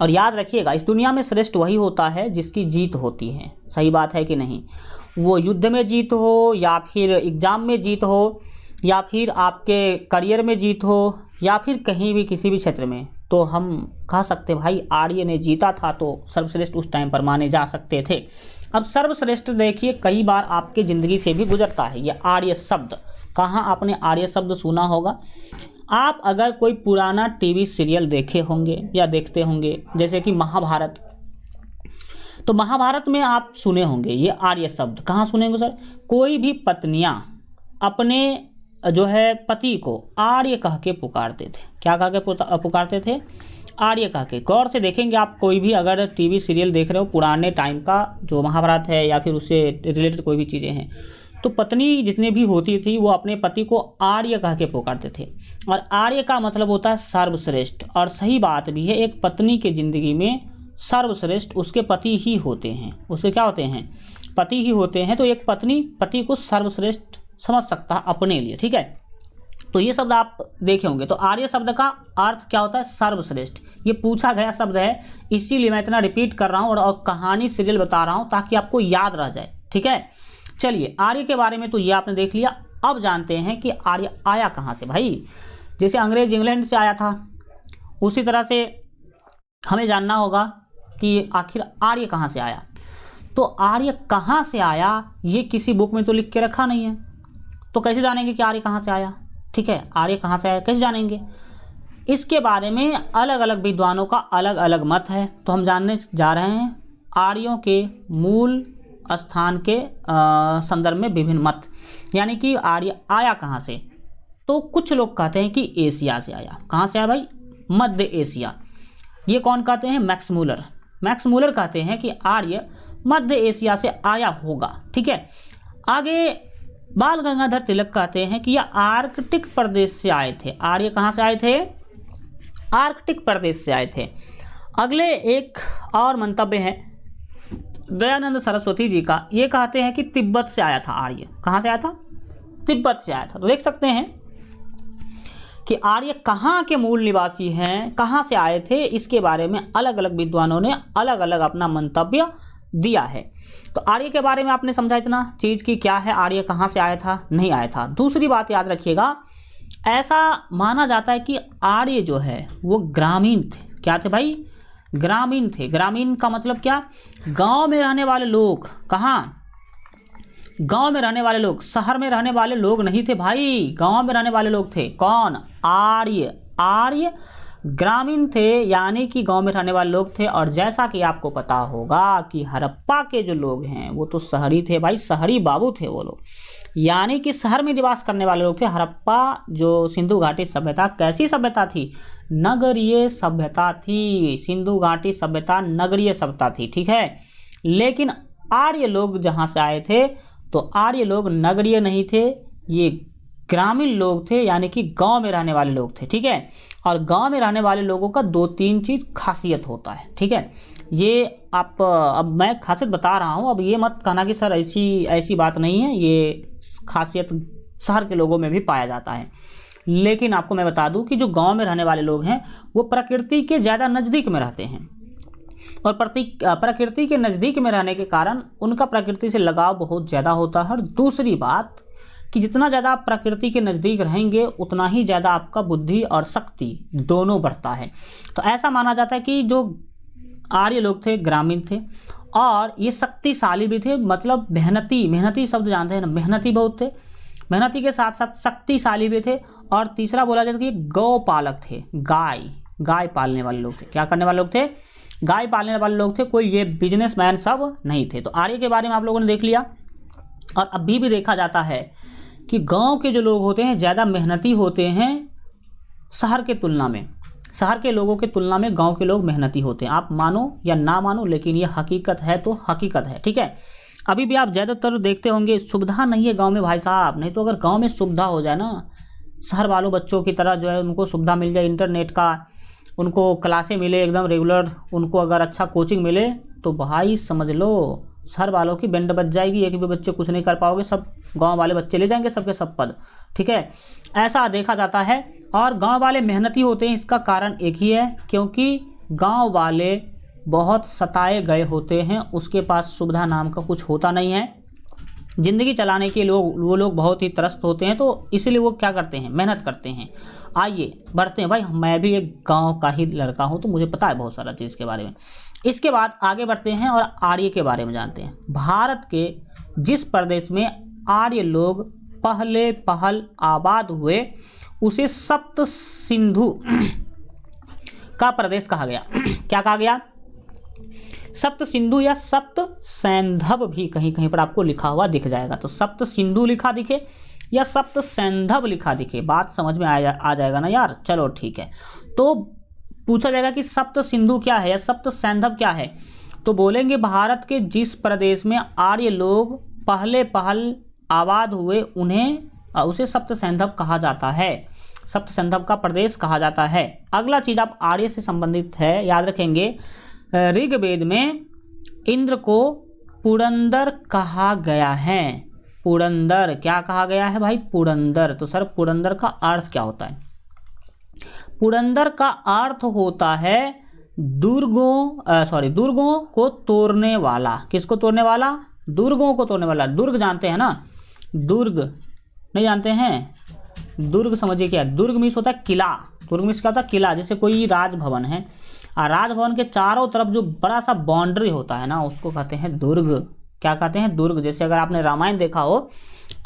और याद रखिएगा, इस दुनिया में श्रेष्ठ वही होता है जिसकी जीत होती है। सही बात है कि नहीं, वो युद्ध में जीत हो, या फिर एग्ज़ाम में जीत हो, या फिर आपके करियर में जीत हो, या फिर कहीं भी किसी भी क्षेत्र में, तो हम कह सकते भाई आर्य ने जीता था, तो सर्वश्रेष्ठ उस टाइम पर माने जा सकते थे। अब सर्वश्रेष्ठ देखिए कई बार आपके ज़िंदगी से भी गुजरता है ये आर्य शब्द। कहाँ आपने आर्य शब्द सुना होगा? आप अगर कोई पुराना टीवी सीरियल देखे होंगे या देखते होंगे, जैसे कि महाभारत, तो महाभारत में आप सुने होंगे ये आर्य शब्द। कहाँ सुनेंगे सर? कोई भी पत्नियां अपने जो है पति को आर्य कह के पुकारते थे। क्या कह के पुकारते थे? आर्य कह के। गौर से देखेंगे आप, कोई भी अगर टीवी सीरियल देख रहे हो पुराने टाइम का, जो महाभारत है या फिर उससे रिलेटेड कोई भी चीज़ें हैं, तो पत्नी जितने भी होती थी वो अपने पति को आर्य कह के पुकारते थे, और आर्य का मतलब होता है सर्वश्रेष्ठ। और सही बात भी है, एक पत्नी के ज़िंदगी में सर्वश्रेष्ठ उसके पति ही होते हैं, उसके क्या होते हैं, पति ही होते हैं। तो एक पत्नी पति को सर्वश्रेष्ठ समझ सकता है अपने लिए, ठीक है। तो ये शब्द आप देखे होंगे। तो आर्य शब्द का अर्थ क्या होता है, सर्वश्रेष्ठ। ये पूछा गया शब्द है, इसीलिए मैं इतना रिपीट कर रहा हूँ और कहानी सीरियल बता रहा हूँ ताकि आपको याद रह जाए, ठीक है। चलिए, आर्य के बारे में तो ये आपने देख लिया। अब जानते हैं कि आर्य आया कहाँ से भाई। जैसे अंग्रेज इंग्लैंड से आया था, उसी तरह से हमें जानना होगा कि आखिर आर्य कहाँ से आया। तो आर्य कहाँ से आया ये किसी बुक में तो लिख के रखा नहीं है, तो कैसे जानेंगे कि आर्य कहाँ से आया, ठीक है। आर्य कहाँ से आया कैसे जानेंगे, इसके बारे में अलग अलग विद्वानों का अलग अलग मत है। तो हम जानने जा रहे हैं आर्यों के मूल स्थान के संदर्भ में विभिन्न मत, यानी कि आर्य आया कहाँ से। तो कुछ लोग कहते हैं कि एशिया से आया। कहाँ से आया भाई, मध्य एशिया। ये कौन कहते हैं, मैक्स मूलर। मैक्स मूलर कहते हैं कि आर्य मध्य एशिया से आया होगा, ठीक है। आगे बाल गंगाधर तिलक कहते हैं कि यह आर्कटिक प्रदेश से आए थे। आर्य कहाँ से आए थे, आर्कटिक प्रदेश से आए थे। अगले एक और मंतव्य है दयानंद सरस्वती जी का, ये कहते हैं कि तिब्बत से आया था आर्य। कहाँ से आया था, तिब्बत से आया था। तो देख सकते हैं कि आर्य कहाँ के मूल निवासी हैं, कहाँ से आए थे, इसके बारे में अलग अलग विद्वानों ने अलग अलग अपना मंतव्य दिया है। तो आर्य के बारे में आपने समझा इतना चीज़ की क्या है, आर्य कहाँ से आया था, नहीं आया था। दूसरी बात याद रखिएगा, ऐसा माना जाता है कि आर्य जो है वो ग्रामीण थे। क्या थे भाई, ग्रामीण थे। ग्रामीण का मतलब क्या, गांव में रहने वाले लोग। कहाँ, गांव में रहने वाले लोग, शहर में रहने वाले लोग नहीं थे भाई, गांव में रहने वाले लोग थे। कौन, आर्य। आर्य ग्रामीण थे, यानी कि गांव में रहने वाले लोग थे। और जैसा कि आपको पता होगा कि हड़प्पा के जो लोग हैं वो तो शहरी थे भाई, शहरी बाबू थे वो लोग, यानी कि शहर में निवास करने वाले लोग थे। हड़प्पा जो सिंधु घाटी सभ्यता कैसी सभ्यता थी, नगरीय सभ्यता थी। सिंधु घाटी सभ्यता नगरीय सभ्यता थी, ठीक है। लेकिन आर्य लोग जहाँ से आए थे तो आर्य लोग नगरीय नहीं थे, ये ग्रामीण लोग थे, यानी कि गांव में रहने वाले लोग थे, ठीक है। और गांव में रहने वाले लोगों का दो तीन चीज़ खासियत होता है, ठीक है। ये आप अब मैं खासियत बता रहा हूँ, अब ये मत कहना कि सर ऐसी बात नहीं है, ये खासियत शहर के लोगों में भी पाया जाता है। लेकिन आपको मैं बता दूं कि जो गांव में रहने वाले लोग हैं वो प्रकृति के ज़्यादा नज़दीक में रहते हैं, और प्रकृति के नज़दीक में रहने के कारण उनका प्रकृति से लगाव बहुत ज़्यादा होता है। और दूसरी बात कि जितना ज़्यादा आप प्रकृति के नज़दीक रहेंगे उतना ही ज़्यादा आपका बुद्धि और शक्ति दोनों बढ़ता है। तो ऐसा माना जाता है कि जो आर्य लोग थे ग्रामीण थे और ये शक्तिशाली भी थे, मतलब मेहनती शब्द जानते हैं ना, मेहनती बहुत थे, मेहनती के साथ साथ शक्तिशाली भी थे। और तीसरा बोला जाता है कि गौ पालक थे, गाय पालने वाले लोग थे। क्या करने वाले लोग थे, गाय पालने वाले लोग थे, कोई ये बिजनेसमैन सब नहीं थे। तो आर्य के बारे में आप लोगों ने देख लिया। और अभी भी देखा जाता है कि गांव के जो लोग होते हैं ज़्यादा मेहनती होते हैं शहर के तुलना में, शहर के लोगों के तुलना में गांव के लोग मेहनती होते हैं। आप मानो या ना मानो, लेकिन ये हकीकत है तो हकीकत है, ठीक है। अभी भी आप ज़्यादातर देखते होंगे सुविधा नहीं है गांव में भाई साहब, नहीं तो अगर गांव में सुविधा हो जाए ना, शहर वालों बच्चों की तरह जो है उनको सुविधा मिल जाए, इंटरनेट का उनको क्लासें मिले एकदम रेगुलर, उनको अगर अच्छा कोचिंग मिले तो भाई समझ लो शहर वालों की बैंड बज जाएगी। एक भी बच्चे कुछ नहीं कर पाओगे, सब गांव वाले बच्चे ले जाएंगे सबके सब पद, ठीक है। ऐसा देखा जाता है। और गांव वाले मेहनती होते हैं, इसका कारण एक ही है, क्योंकि गांव वाले बहुत सताए गए होते हैं, उसके पास सुविधा नाम का कुछ होता नहीं है। ज़िंदगी चलाने के वो लोग बहुत ही त्रस्त होते हैं, तो इसीलिए वो क्या करते हैं, मेहनत करते हैं। आइए बढ़ते हैं भाई, मैं भी एक गांव का ही लड़का हूं तो मुझे पता है बहुत सारा चीज़ के बारे में। इसके बाद आगे बढ़ते हैं और आर्य के बारे में जानते हैं। भारत के जिस प्रदेश में आर्य लोग पहल आबाद हुए उसे सप्त सिंधु का प्रदेश कहा गया। क्या कहा गया, सप्त सिंधु या सप्त सैंधव भी कहीं कहीं पर आपको लिखा हुआ दिख जाएगा। तो सप्त सिंधु लिखा दिखे या सप्त सैंधव लिखा दिखे, बात समझ में आ जाएगा ना यार। चलो ठीक है, तो पूछा जाएगा कि सप्त सिंधु क्या है या सप्त सैंधव क्या है, तो बोलेंगे भारत के जिस प्रदेश में आर्य लोग पहल आबाद हुए उन्हें उसे सप्त सैंधव कहा जाता है, सप्त सैंधव का प्रदेश कहा जाता है। अगला चीज आप आर्य से संबंधित है, याद रखेंगे। ऋग्वेद में इंद्र को पुरंदर कहा गया है। पुरंदर क्या कहा गया है भाई? पुरंदर। तो सर पुरंदर का अर्थ क्या होता है? पुरंदर का अर्थ होता है दुर्गों को तोड़ने वाला। किसको तोड़ने वाला? दुर्गों को तोड़ने वाला। दुर्ग जानते हैं ना? दुर्ग नहीं जानते हैं? दुर्ग समझिए क्या है? दुर्ग मीन्स होता है किला। दुर्ग मीन्स क्या होता है? किला। जैसे कोई राजभवन है और राजभवन के चारों तरफ जो बड़ा सा बाउंड्री होता है ना, उसको कहते हैं दुर्ग। क्या कहते हैं? दुर्ग। जैसे अगर आपने रामायण देखा हो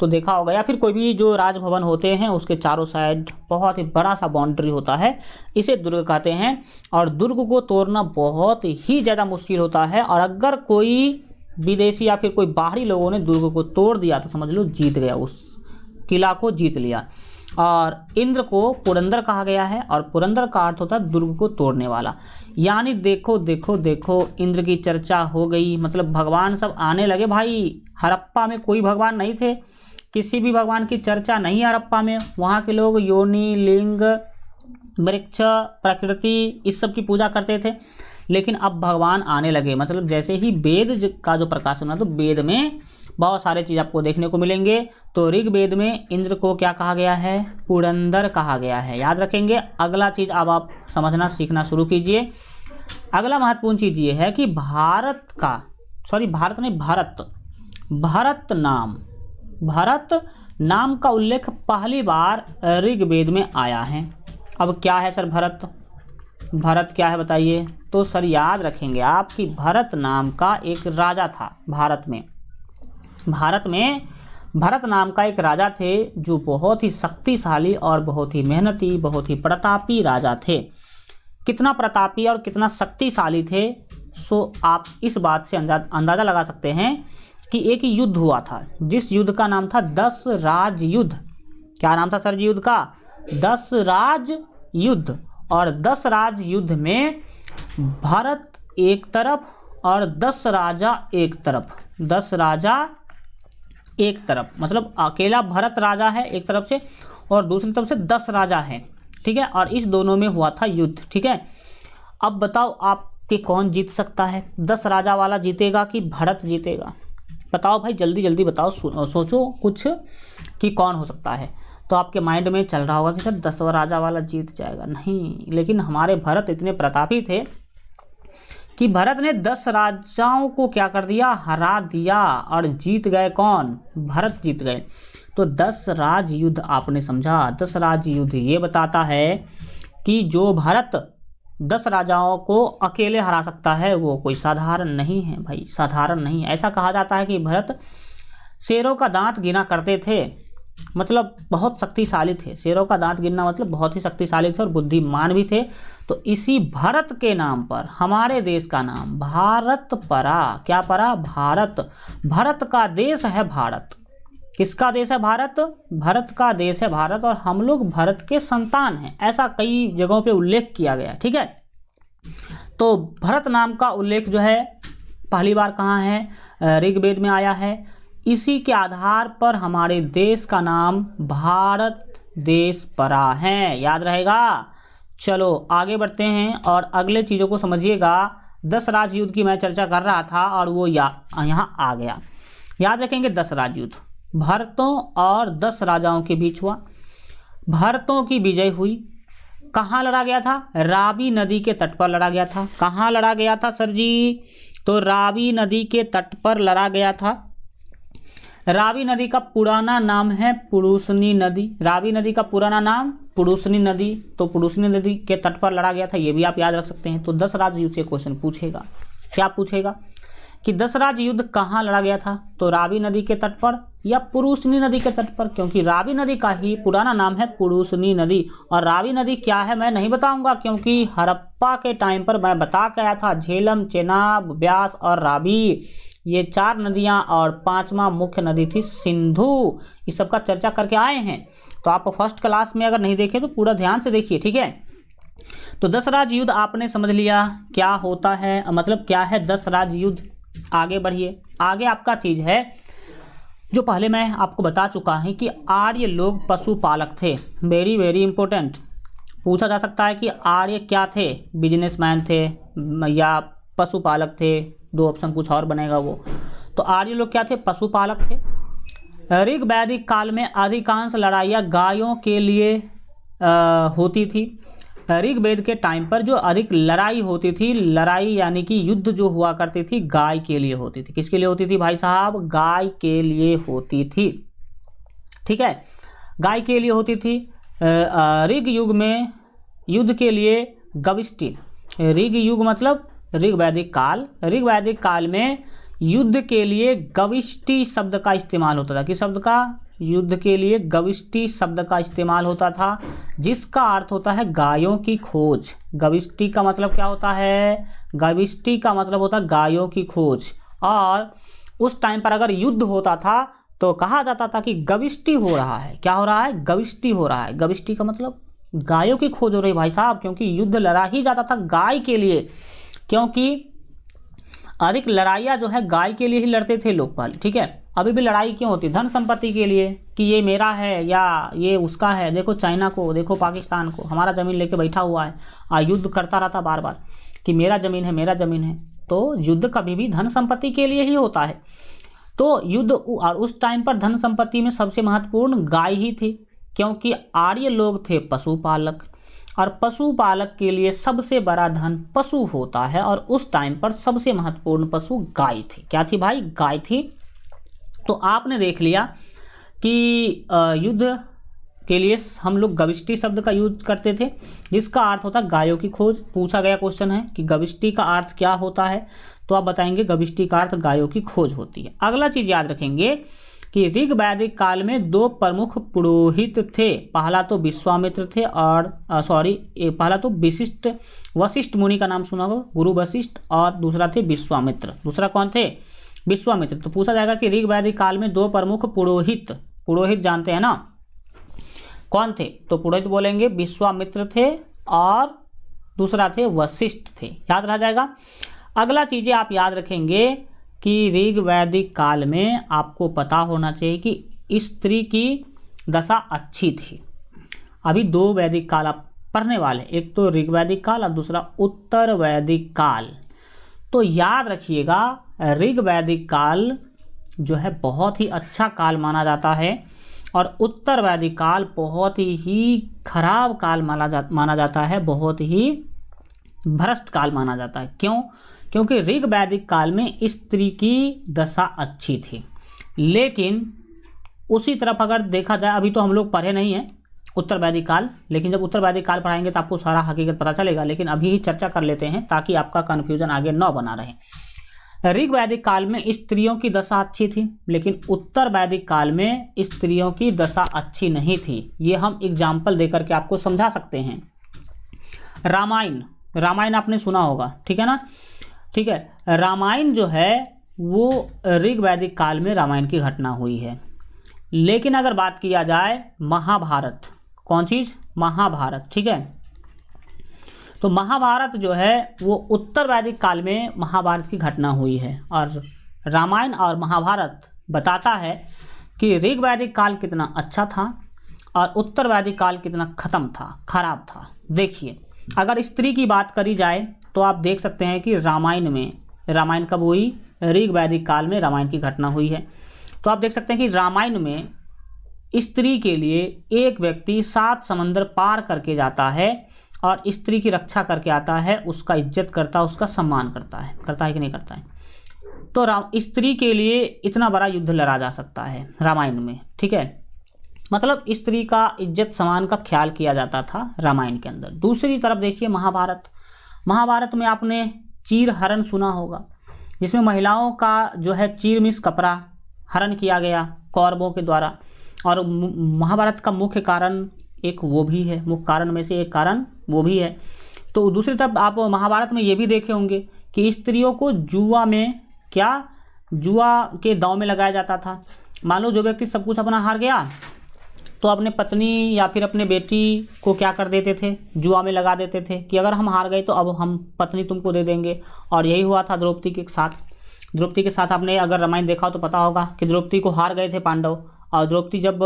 तो देखा होगा, या फिर कोई भी जो राजभवन होते हैं उसके चारों साइड बहुत ही बड़ा सा बाउंड्री होता है, इसे दुर्ग कहते हैं। और दुर्ग को तोड़ना बहुत ही ज़्यादा मुश्किल होता है, और अगर कोई विदेशी या फिर कोई बाहरी लोगों ने दुर्ग को तोड़ दिया तो समझ लो जीत गया, उस किला को जीत लिया। और इंद्र को पुरंदर कहा गया है, और पुरंदर का अर्थ होता है दुर्ग को तोड़ने वाला। यानी देखो देखो देखो, इंद्र की चर्चा हो गई, मतलब भगवान सब आने लगे भाई। हड़प्पा में कोई भगवान नहीं थे, किसी भी भगवान की चर्चा नहीं है हड़प्पा में। वहाँ के लोग योनि, लिंग, वृक्ष, प्रकृति इस सब की पूजा करते थे। लेकिन अब भगवान आने लगे, मतलब जैसे ही वेद का जो प्रकाशन हुआ तो वेद में बहुत सारे चीज़ आपको देखने को मिलेंगे। तो ऋग्वेद में इंद्र को क्या कहा गया है? पुरंदर कहा गया है। याद रखेंगे। अगला चीज़ अब आप समझना सीखना शुरू कीजिए। अगला महत्वपूर्ण चीज़ ये है कि भारत नाम का उल्लेख पहली बार ऋग्वेद में आया है। अब क्या है सर भरत क्या है बताइए? तो सर याद रखेंगे आप कि भरत नाम का एक राजा था भारत में भरत नाम का एक राजा थे जो बहुत ही शक्तिशाली और बहुत ही मेहनती, बहुत ही प्रतापी राजा थे। कितना प्रतापी और कितना शक्तिशाली थे, सो आप इस बात से अंदाज़ा लगा सकते हैं कि एक युद्ध हुआ था, जिस युद्ध का नाम था 10 राज युद्ध। क्या नाम था सर जी युद्ध का? 10 राज युद्ध। और 10 राज युद्ध में भारत एक तरफ और 10 राजा एक तरफ। 10 राजा एक तरफ, मतलब अकेला भरत राजा है एक तरफ से और दूसरी तरफ से 10 राजा हैं, ठीक है। और इस दोनों में हुआ था युद्ध, ठीक है। अब बताओ आपके कौन जीत सकता है? 10 राजा वाला जीतेगा कि भरत जीतेगा? बताओ भाई, जल्दी जल्दी बताओ, सोचो कुछ कि कौन हो सकता है। तो आपके माइंड में चल रहा होगा कि सर 10 राजा वाला जीत जाएगा। नहीं, लेकिन हमारे भरत इतने प्रतापी थे कि भरत ने 10 राजाओं को क्या कर दिया? हरा दिया। और जीत गए कौन? भरत जीत गए। तो 10 राज युद्ध आपने समझा। 10 राज युद्ध ये बताता है कि जो भरत 10 राजाओं को अकेले हरा सकता है वो कोई साधारण नहीं है भाई, साधारण नहीं है। ऐसा कहा जाता है कि भरत शेरों का दांत गिना करते थे, मतलब बहुत शक्तिशाली थे। शेरों का दांत गिनना मतलब बहुत ही शक्तिशाली थे और बुद्धिमान भी थे। तो इसी भरत के नाम पर हमारे देश का नाम भारत पड़ा। क्या पड़ा? भारत। भरत का देश है भारत। किसका देश है? भारत। भरत का देश है भारत, और हम लोग भरत के संतान हैं, ऐसा कई जगहों पे उल्लेख किया गया, ठीक है। तो भरत नाम का उल्लेख जो है पहली बार कहाँ है? ऋग्वेद में आया है। इसी के आधार पर हमारे देश का नाम भारत देश पड़ा है, याद रहेगा। चलो आगे बढ़ते हैं और अगले चीज़ों को समझिएगा। 10 राज युद्ध की मैं चर्चा कर रहा था और वो यहाँ आ गया। याद रखेंगे 10 राज युद्ध भरतों और 10 राजाओं के बीच हुआ। भरतों की विजय हुई। कहाँ लड़ा गया था? रावी नदी के तट पर लड़ा गया था। कहाँ लड़ा गया था सर जी? तो रावी नदी के तट पर लड़ा गया था। रावी नदी का पुराना नाम है पुरुषनी नदी। रावी नदी का पुराना नाम पुरुषनी नदी। तो पुरुषनी नदी के तट पर लड़ा गया था, ये भी आप याद रख सकते हैं। तो 10 राज युद्ध से क्वेश्चन पूछेगा। क्या पूछेगा कि 10 राज युद्ध कहाँ लड़ा गया था? तो रावी नदी के तट पर या पुरुषनी नदी के तट पर, क्योंकि रावी नदी का ही पुराना नाम है पुरुषनी नदी। और रावी नदी क्या है मैं नहीं बताऊंगा, क्योंकि हड़प्पा के टाइम पर मैं बता के आया था झेलम, चेनाब, ब्यास और रावी, ये 4 नदियां, और 5वां मुख्य नदी थी सिंधु। इस सब का चर्चा करके आए हैं। तो आप फर्स्ट क्लास में अगर नहीं देखे तो पूरा ध्यान से देखिए, ठीक है। तो 10 राज युद्ध आपने समझ लिया क्या होता है, मतलब क्या है 10 राज युद्ध। आगे बढ़िए। आगे आपका चीज़ है जो पहले मैं आपको बता चुका है कि आर्य लोग पशुपालक थे। वेरी वेरी इंपॉर्टेंट, पूछा जा सकता है कि आर्य क्या थे, बिजनेसमैन थे या पशुपालक थे, 2 ऑप्शन कुछ और बनेगा वो। तो आर्य लोग क्या थे, पशुपालक थे। ऋग वैदिक काल में अधिकांश लड़ाइयाँ गायों के लिए होती थी। ऋग्वेद के टाइम पर जो अधिक लड़ाई होती थी, लड़ाई यानी कि युद्ध जो हुआ करती थी, गाय के लिए होती थी। किसके लिए होती थी भाई साहब, गाय के लिए होती थी। ठीक है, गाय के लिए होती थी। ऋग युग में युद्ध के लिए गविष्टि, ऋग युग मतलब ऋग्वैदिक काल, ऋग्वैदिक काल में युद्ध के लिए गविष्टि शब्द का इस्तेमाल होता था। किस शब्द का, युद्ध के लिए गविष्टि शब्द का इस्तेमाल होता था, जिसका अर्थ होता है गायों की खोज। गविष्टि का मतलब क्या होता है, गविष्टि का मतलब होता है गायों की खोज। और उस टाइम पर अगर युद्ध होता था तो कहा जाता था कि गविष्टि हो रहा है। क्या हो रहा है, गविष्टि हो रहा है। गविष्टि का मतलब गायों की खोज हो रही भाई साहब, क्योंकि युद्ध लड़ा ही जाता था गाय के लिए, क्योंकि अधिक लड़ाइयाँ जो है गाय के लिए ही लड़ते थे लोग पहले। ठीक है, अभी भी लड़ाई क्यों होती, धन संपत्ति के लिए, कि ये मेरा है या ये उसका है। देखो चाइना को, देखो पाकिस्तान को, हमारा ज़मीन लेके बैठा हुआ है, युद्ध करता रहता बार बार कि मेरा ज़मीन है, मेरा ज़मीन है। तो युद्ध कभी भी धन संपत्ति के लिए ही होता है। तो युद्ध, और उस टाइम पर धन संपत्ति में सबसे महत्वपूर्ण गाय ही थी, क्योंकि आर्य लोग थे पशुपालक, और पशुपालक के लिए सबसे बड़ा धन पशु होता है। और उस टाइम पर सबसे महत्वपूर्ण पशु गाय थी। क्या थी भाई, गाय थी। तो आपने देख लिया कि युद्ध के लिए हम लोग गविष्टि शब्द का यूज करते थे, जिसका अर्थ होता है गायों की खोज। पूछा गया क्वेश्चन है कि गविष्टि का अर्थ क्या होता है, तो आप बताएंगे गविष्टि का अर्थ गायों की खोज होती है। अगला चीज याद रखेंगे कि ऋग वैदिक काल में 2 प्रमुख पुरोहित थे। पहला तो विश्वामित्र थे, और पहला तो वशिष्ठ मुनि का नाम सुना होगा, गुरु वशिष्ठ, और दूसरा थे विश्वामित्र। दूसरा कौन थे, विश्वामित्र। तो पूछा जाएगा कि ऋग वैदिक काल में 2 प्रमुख पुरोहित, पुरोहित जानते हैं ना, कौन थे, तो पुरोहित बोलेंगे विश्वामित्र थे और दूसरा थे वशिष्ठ थे। याद रह जाएगा। अगला चीजें आप याद रखेंगे कि ऋग वैदिक काल में आपको पता होना चाहिए कि स्त्री की दशा अच्छी थी। अभी 2 वैदिक काल आप पढ़ने वाले, एक तो ऋग वैदिक काल और दूसरा उत्तर वैदिक काल। तो याद रखिएगा, ऋग वैदिक काल जो है बहुत ही अच्छा काल माना जाता है, और उत्तर वैदिक काल बहुत ही खराब काल माना जाता है, बहुत ही भ्रष्ट काल माना जाता है। क्यों, क्योंकि ऋग वैदिक काल में स्त्री की दशा अच्छी थी। लेकिन उसी तरफ अगर देखा जाए, अभी तो हम लोग पढ़े नहीं हैं उत्तर वैदिक काल, लेकिन जब उत्तर वैदिक काल पढ़ाएंगे तो आपको सारा हकीकत पता चलेगा। लेकिन अभी ही चर्चा कर लेते हैं ताकि आपका कन्फ्यूजन आगे न बना रहे। ऋग वैदिक काल में स्त्रियों की दशा अच्छी थी, लेकिन उत्तर वैदिक काल में स्त्रियों की दशा अच्छी नहीं थी। ये हम एग्जाम्पल देकर के आपको समझा सकते हैं। रामायण आपने सुना होगा, ठीक है ना। ठीक है, रामायण जो है वो ऋग वैदिक काल में रामायण की घटना हुई है। लेकिन अगर बात किया जाए महाभारत, कौन चीज़, महाभारत, ठीक है, तो महाभारत जो है वो उत्तर वैदिक काल में महाभारत की घटना हुई है। और रामायण और महाभारत बताता है कि ऋग वैदिक काल कितना अच्छा था और उत्तर वैदिक काल कितना ख़त्म था, खराब था। देखिए, अगर स्त्री की बात करी जाए तो आप देख सकते हैं कि रामायण कब हुई, ऋग वैदिक काल में रामायण की घटना हुई है। तो आप देख सकते हैं कि रामायण में स्त्री के लिए एक व्यक्ति 7 समंदर पार करके जाता है और स्त्री की रक्षा करके आता है, उसका इज्जत करता है, उसका सम्मान करता है कि नहीं करता है। तो स्त्री के लिए इतना बड़ा युद्ध लड़ा जा सकता है रामायण में, ठीक है, मतलब स्त्री का इज्जत सम्मान का ख्याल किया जाता था रामायण के अंदर। दूसरी तरफ देखिए महाभारत में आपने चीर हरण सुना होगा, जिसमें महिलाओं का जो है चीर मीस कपड़ा हरण किया गया कौरवों के द्वारा। और महाभारत का मुख्य कारण एक वो भी है, मुख्य कारण में से एक कारण वो भी है। तो दूसरी तरफ आप महाभारत में ये भी देखे होंगे कि स्त्रियों को जुआ के दांव में लगाया जाता था। मान लो जो व्यक्ति सब कुछ अपना हार गया तो अपने पत्नी या फिर अपने बेटी को क्या कर देते थे, जुआ में लगा देते थे कि अगर हम हार गए तो अब हम पत्नी तुमको दे देंगे। और यही हुआ था द्रौपदी के साथ। द्रौपदी के साथ आपने अगर रामायण देखा हो तो पता होगा कि द्रौपदी को हार गए थे पांडव, और द्रौपदी जब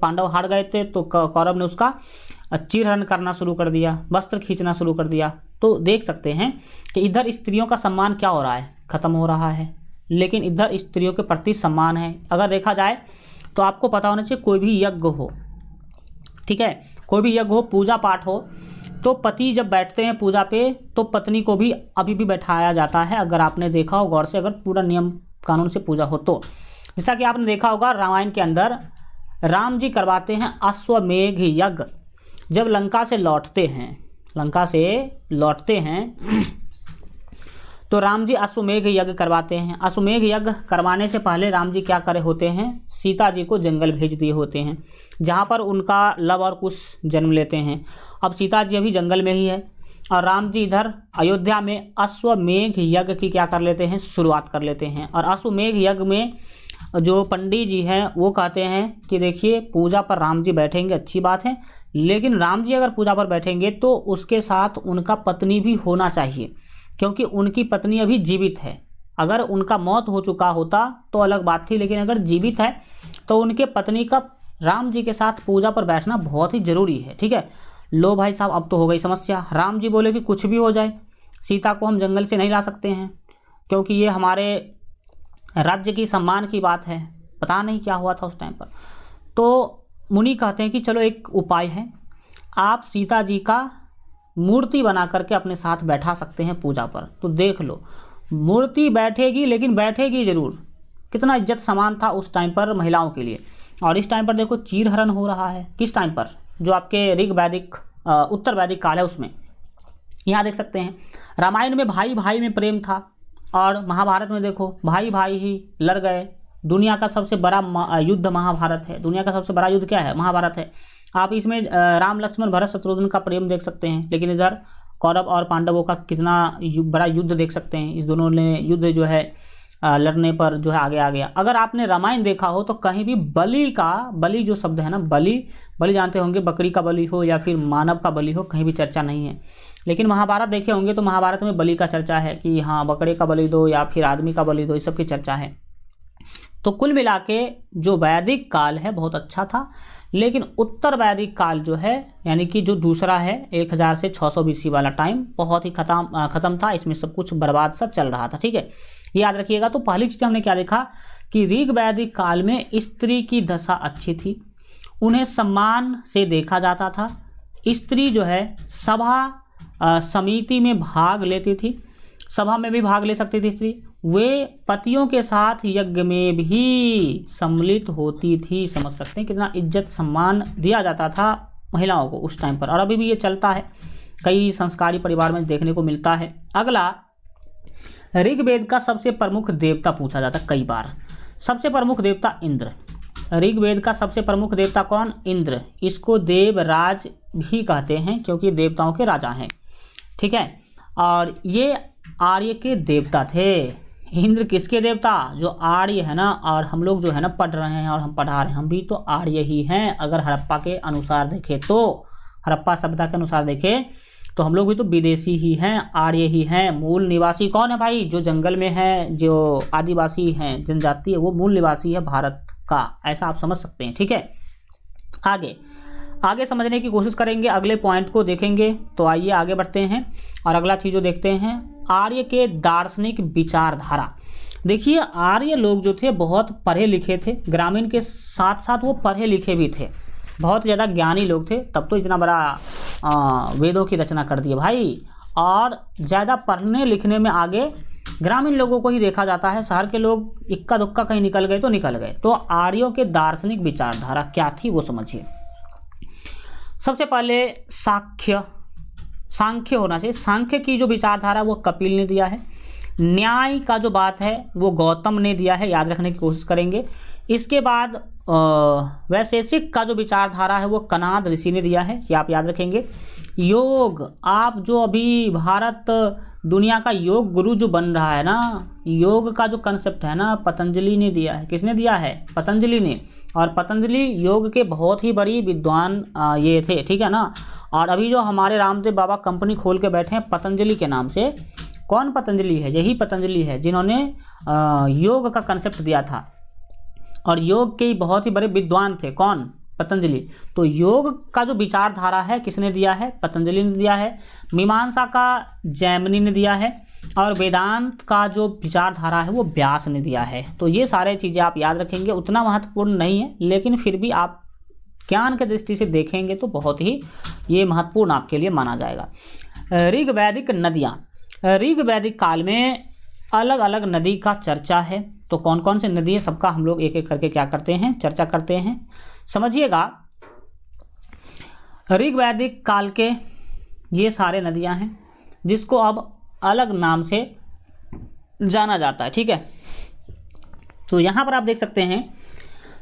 पांडव हार गए थे तो कौरव ने उसका चीरहरण करना शुरू कर दिया, वस्त्र खींचना शुरू कर दिया। तो देख सकते हैं कि इधर स्त्रियों का सम्मान क्या हो रहा है, खत्म हो रहा है, लेकिन इधर स्त्रियों के प्रति सम्मान है। अगर देखा जाए तो आपको पता होना चाहिए, कोई भी यज्ञ हो, ठीक है, कोई भी यज्ञ हो, पूजा पाठ हो, तो पति जब बैठते हैं पूजा पे तो पत्नी को भी अभी भी बैठाया जाता है। अगर आपने देखा हो गौर से, अगर पूरा नियम कानून से पूजा हो तो, जैसा कि आपने देखा होगा रामायण के अंदर राम जी करवाते हैं अश्वमेघ यज्ञ। जब लंका से लौटते हैं तो राम जी अश्वमेघ यज्ञ करवाते हैं। अश्वमेघ यज्ञ करवाने से पहले राम जी क्या करे होते हैं, सीता जी को जंगल भेज दिए होते हैं, जहाँ पर उनका लव और कुश जन्म लेते हैं। अब सीता जी अभी जंगल में ही है और राम जी इधर अयोध्या में अश्वमेघ यज्ञ की क्या कर लेते हैं, शुरुआत कर लेते हैं। और अश्वमेघ यज्ञ में जो पंडित जी हैं वो कहते हैं कि देखिए पूजा पर राम जी बैठेंगे, अच्छी बात है, लेकिन राम जी अगर पूजा पर बैठेंगे तो उसके साथ उनका पत्नी भी होना चाहिए, क्योंकि उनकी पत्नी अभी जीवित है। अगर उनका मौत हो चुका होता तो अलग बात थी, लेकिन अगर जीवित है तो उनके पत्नी का राम जी के साथ पूजा पर बैठना बहुत ही ज़रूरी है, ठीक है। लो भाई साहब, अब तो हो गई समस्या। राम जी बोले कि कुछ भी हो जाए, सीता को हम जंगल से नहीं ला सकते हैं, क्योंकि ये हमारे राज्य की सम्मान की बात है। पता नहीं क्या हुआ था उस टाइम पर। तो मुनि कहते हैं कि चलो एक उपाय है, आप सीता जी का मूर्ति बना करके अपने साथ बैठा सकते हैं पूजा पर। तो देख लो, मूर्ति बैठेगी, लेकिन बैठेगी ज़रूर। कितना इज्जत समान था उस टाइम पर महिलाओं के लिए। और इस टाइम पर देखो चीरहरण हो रहा है, किस टाइम पर, जो आपके ऋग वैदिक उत्तर वैदिक काल है उसमें। यहाँ देख सकते हैं रामायण में भाई भाई में प्रेम था, और महाभारत में देखो भाई भाई ही लड़ गए। दुनिया का सबसे बड़ा युद्ध महाभारत है। दुनिया का सबसे बड़ा युद्ध क्या है, महाभारत है। आप इसमें राम लक्ष्मण भरत शत्रुघ्न का प्रेम देख सकते हैं, लेकिन इधर कौरव और पांडवों का कितना बड़ा युद्ध देख सकते हैं। इस दोनों ने युद्ध जो है लड़ने पर जो है आगे आ गया। अगर आपने रामायण देखा हो तो कहीं भी बलि जो शब्द है ना, बलि जानते होंगे, बकरी का बलि हो या फिर मानव का बलि हो, कहीं भी चर्चा नहीं है। लेकिन महाभारत देखे होंगे तो महाभारत में बलि का चर्चा है कि हाँ बकरे का बलि दो या फिर आदमी का बलि दो, इस सब की चर्चा है। तो कुल मिला के जो वैदिक काल है बहुत अच्छा था, लेकिन उत्तर वैदिक काल जो है, यानी कि जो दूसरा है 1000 से 600 BC वाला टाइम, बहुत ही खत्म था। इसमें सब कुछ बर्बाद सा चल रहा था, ठीक है, ये याद रखिएगा। तो पहली चीज़ हमने क्या देखा कि ऋग वैदिक काल में स्त्री की दशा अच्छी थी, उन्हें सम्मान से देखा जाता था। स्त्री जो है सभा समिति में भाग लेती थी, सभा में भी भाग ले सकती थी स्त्री। वे पतियों के साथ यज्ञ में भी सम्मिलित होती थी। समझ सकते हैं कितना इज्जत सम्मान दिया जाता था महिलाओं को उस टाइम पर, और अभी भी ये चलता है, कई संस्कारी परिवार में देखने को मिलता है। अगला, ऋग्वेद का सबसे प्रमुख देवता पूछा जाता है कई बार। सबसे प्रमुख देवता इंद्र। ऋग्वेद का सबसे प्रमुख देवता कौन, इंद्र। इसको देवराज भी कहते हैं क्योंकि देवताओं के राजा हैं, ठीक है। और ये आर्य के देवता थे। इंद्र किसके देवता, जो आर्य है ना, और हम लोग जो है ना पढ़ रहे हैं और हम पढ़ा रहे हैं, हम भी तो आर्य ही हैं। अगर हड़प्पा के अनुसार देखें तो, हड़प्पा सभ्यता के अनुसार देखें तो हम लोग भी तो विदेशी ही हैं, आर्य ही हैं। मूल निवासी कौन है भाई, जो जंगल में है, जो आदिवासी हैं, जनजाति है, वो मूल निवासी है भारत का, ऐसा आप समझ सकते हैं, ठीक है। आगे समझने की कोशिश करेंगे, अगले पॉइंट को देखेंगे। तो आइए आगे बढ़ते हैं और अगला चीज़ जो देखते हैं, आर्य के दार्शनिक विचारधारा। देखिए आर्य लोग जो थे बहुत पढ़े लिखे थे, ग्रामीण के साथ साथ वो पढ़े लिखे भी थे, बहुत ज़्यादा ज्ञानी लोग थे। तब तो इतना बड़ा वेदों की रचना कर दी भाई। और ज़्यादा पढ़ने लिखने में आगे ग्रामीण लोगों को ही देखा जाता है, शहर के लोग इक्का दुक्का कहीं निकल गए तो निकल गए। तो आर्यों के दार्शनिक विचारधारा क्या थी वो समझिए। सबसे पहले सांख्य होना चाहिए। सांख्य की जो विचारधारा वो कपिल ने दिया है। न्याय का जो बात है वो गौतम ने दिया है, याद रखने की कोशिश करेंगे। इसके बाद वैशेषिक का जो विचारधारा है वो कनाद ऋषि ने दिया है, ये आप याद रखेंगे। योग, आप जो अभी भारत दुनिया का योग गुरु जो बन रहा है ना, योग का जो कंसेप्ट है ना, पतंजलि ने दिया है। किसने दिया है, पतंजलि ने। और पतंजलि योग के बहुत ही बड़ी विद्वान ये थे, ठीक है ना। और अभी जो हमारे रामदेव बाबा कंपनी खोल के बैठे हैं पतंजलि के नाम से, कौन पतंजलि है? यही पतंजलि है जिन्होंने योग का कंसेप्ट दिया था, और योग के बहुत ही बड़े विद्वान थे। कौन? पतंजलि। तो योग का जो विचारधारा है किसने दिया है? पतंजलि ने दिया है। मीमांसा का जैमिनी ने दिया है, और वेदांत का जो विचारधारा है वो व्यास ने दिया है। तो ये सारे चीज़ें आप याद रखेंगे, उतना महत्वपूर्ण नहीं है, लेकिन फिर भी आप ज्ञान के दृष्टि से देखेंगे तो बहुत ही ये महत्वपूर्ण आपके लिए माना जाएगा। ऋग वैदिक नदियाँ। ऋग वैदिक काल में अलग अलग नदी का चर्चा है। तो कौन कौन से नदी है सबका हम लोग एक एक करके क्या करते हैं? चर्चा करते हैं। समझिएगा, ऋग वैदिक काल के ये सारे नदियां हैं जिसको अब अलग नाम से जाना जाता है। ठीक है, तो यहाँ पर आप देख सकते हैं,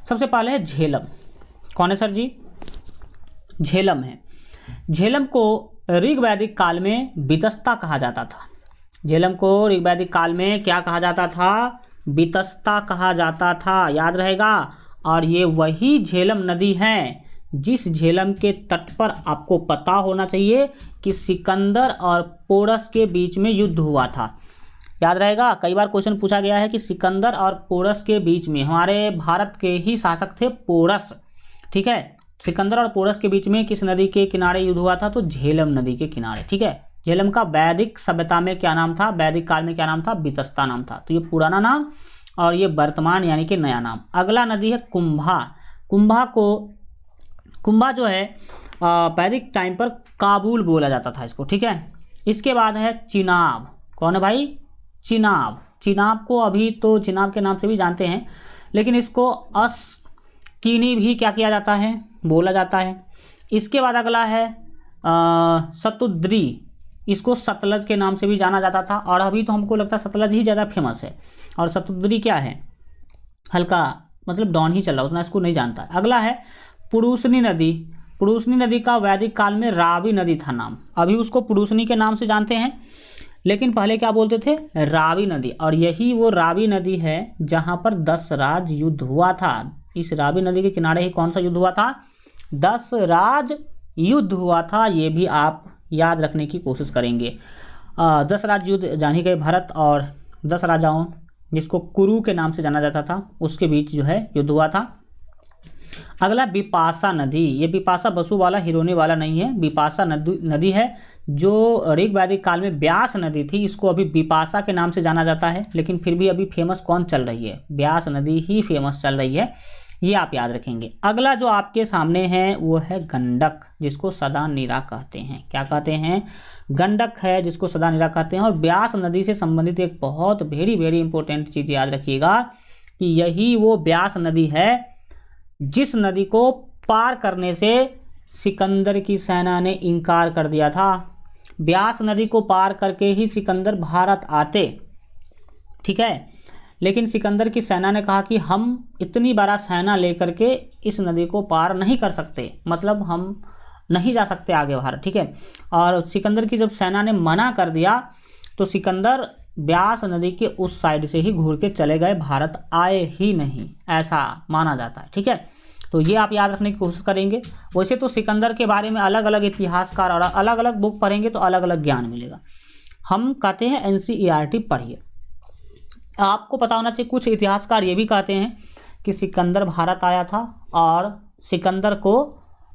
सबसे पहले है झेलम। कौन है सर जी? झेलम है। झेलम को ऋग वैदिक काल में वितस्ता कहा जाता था। झेलम को ऋग वैदिक काल में क्या कहा जाता था? वितस्ता कहा जाता था, याद रहेगा। और ये वही झेलम नदी है जिस झेलम के तट पर आपको पता होना चाहिए कि सिकंदर और पोरस के बीच में युद्ध हुआ था। याद रहेगा, कई बार क्वेश्चन पूछा गया है कि सिकंदर और पोरस के बीच में, हमारे भारत के ही शासक थे पोरस। ठीक है, सिकंदर और पोरस के बीच में किस नदी के किनारे युद्ध हुआ था? तो झेलम नदी के किनारे। ठीक है, झेलम का वैदिक सभ्यता में क्या नाम था? वैदिक काल में क्या नाम था? वितस्ता नाम था। तो ये पुराना नाम और ये वर्तमान यानी कि नया नाम। अगला नदी है कुंभा। कुंभा जो है वैदिक टाइम पर काबुल बोला जाता था इसको। ठीक है, इसके बाद है चिनाब। कौन है भाई? चिनाब। चिनाब को अभी तो चिनाब के नाम से भी जानते हैं, लेकिन इसको अस्किनी भी क्या किया जाता है? बोला जाता है। इसके बाद अगला है सतुद्री। इसको सतलज के नाम से भी जाना जाता था, और अभी तो हमको लगता है सतलज ही ज़्यादा फेमस है, और सतुद्री क्या है? हल्का मतलब डाउन ही चल रहा, उतना इसको नहीं जानता। अगला है पुरुषनी नदी। पुरुषनी नदी का वैदिक काल में रावी नदी था नाम, अभी उसको पुरुषनी के नाम से जानते हैं, लेकिन पहले क्या बोलते थे? रावी नदी। और यही वो रावी नदी है जहाँ पर 10 राज युद्ध हुआ था। इस रावी नदी के किनारे ही कौन सा युद्ध हुआ था? 10 राज युद्ध हुआ था। ये भी आप याद रखने की कोशिश करेंगे। 10 राज युद्ध जान ही गए, भारत और 10 राजाओं जिसको कुरु के नाम से जाना जाता था उसके बीच जो है युद्ध हुआ था। अगला बिपाशा नदी। ये बिपाशा बसु वाला, हिरोनी वाला नहीं है। बिपाशा नदी है जो ऋग वैदिक काल में व्यास नदी थी, इसको अभी बिपाशा के नाम से जाना जाता है, लेकिन फिर भी अभी फेमस कौन चल रही है? व्यास नदी ही फेमस चल रही है, ये आप याद रखेंगे। अगला जो आपके सामने है वो है गंडक, जिसको सदा नीरा कहते हैं। क्या कहते हैं? गंडक है जिसको सदा नीरा कहते हैं। और व्यास नदी से संबंधित एक बहुत वेरी इंपॉर्टेंट चीज़ याद रखिएगा कि यही वो व्यास नदी है जिस नदी को पार करने से सिकंदर की सेना ने इनकार कर दिया था। व्यास नदी को पार करके ही सिकंदर भारत आते, ठीक है, लेकिन सिकंदर की सेना ने कहा कि हम इतनी बड़ा सेना लेकर के इस नदी को पार नहीं कर सकते, मतलब हम नहीं जा सकते आगे भारत। ठीक है, और सिकंदर की जब सेना ने मना कर दिया तो सिकंदर व्यास नदी के उस साइड से ही घूर के चले गए, भारत आए ही नहीं, ऐसा माना जाता है। ठीक है, तो ये आप याद रखने की कोशिश करेंगे। वैसे तो सिकंदर के बारे में अलग अलग इतिहासकार और अलग अलग बुक पढ़ेंगे तो अलग अलग ज्ञान मिलेगा। हम कहते हैं NCERT पढ़िए, आपको पता होना चाहिए। कुछ इतिहासकार ये भी कहते हैं कि सिकंदर भारत आया था और सिकंदर को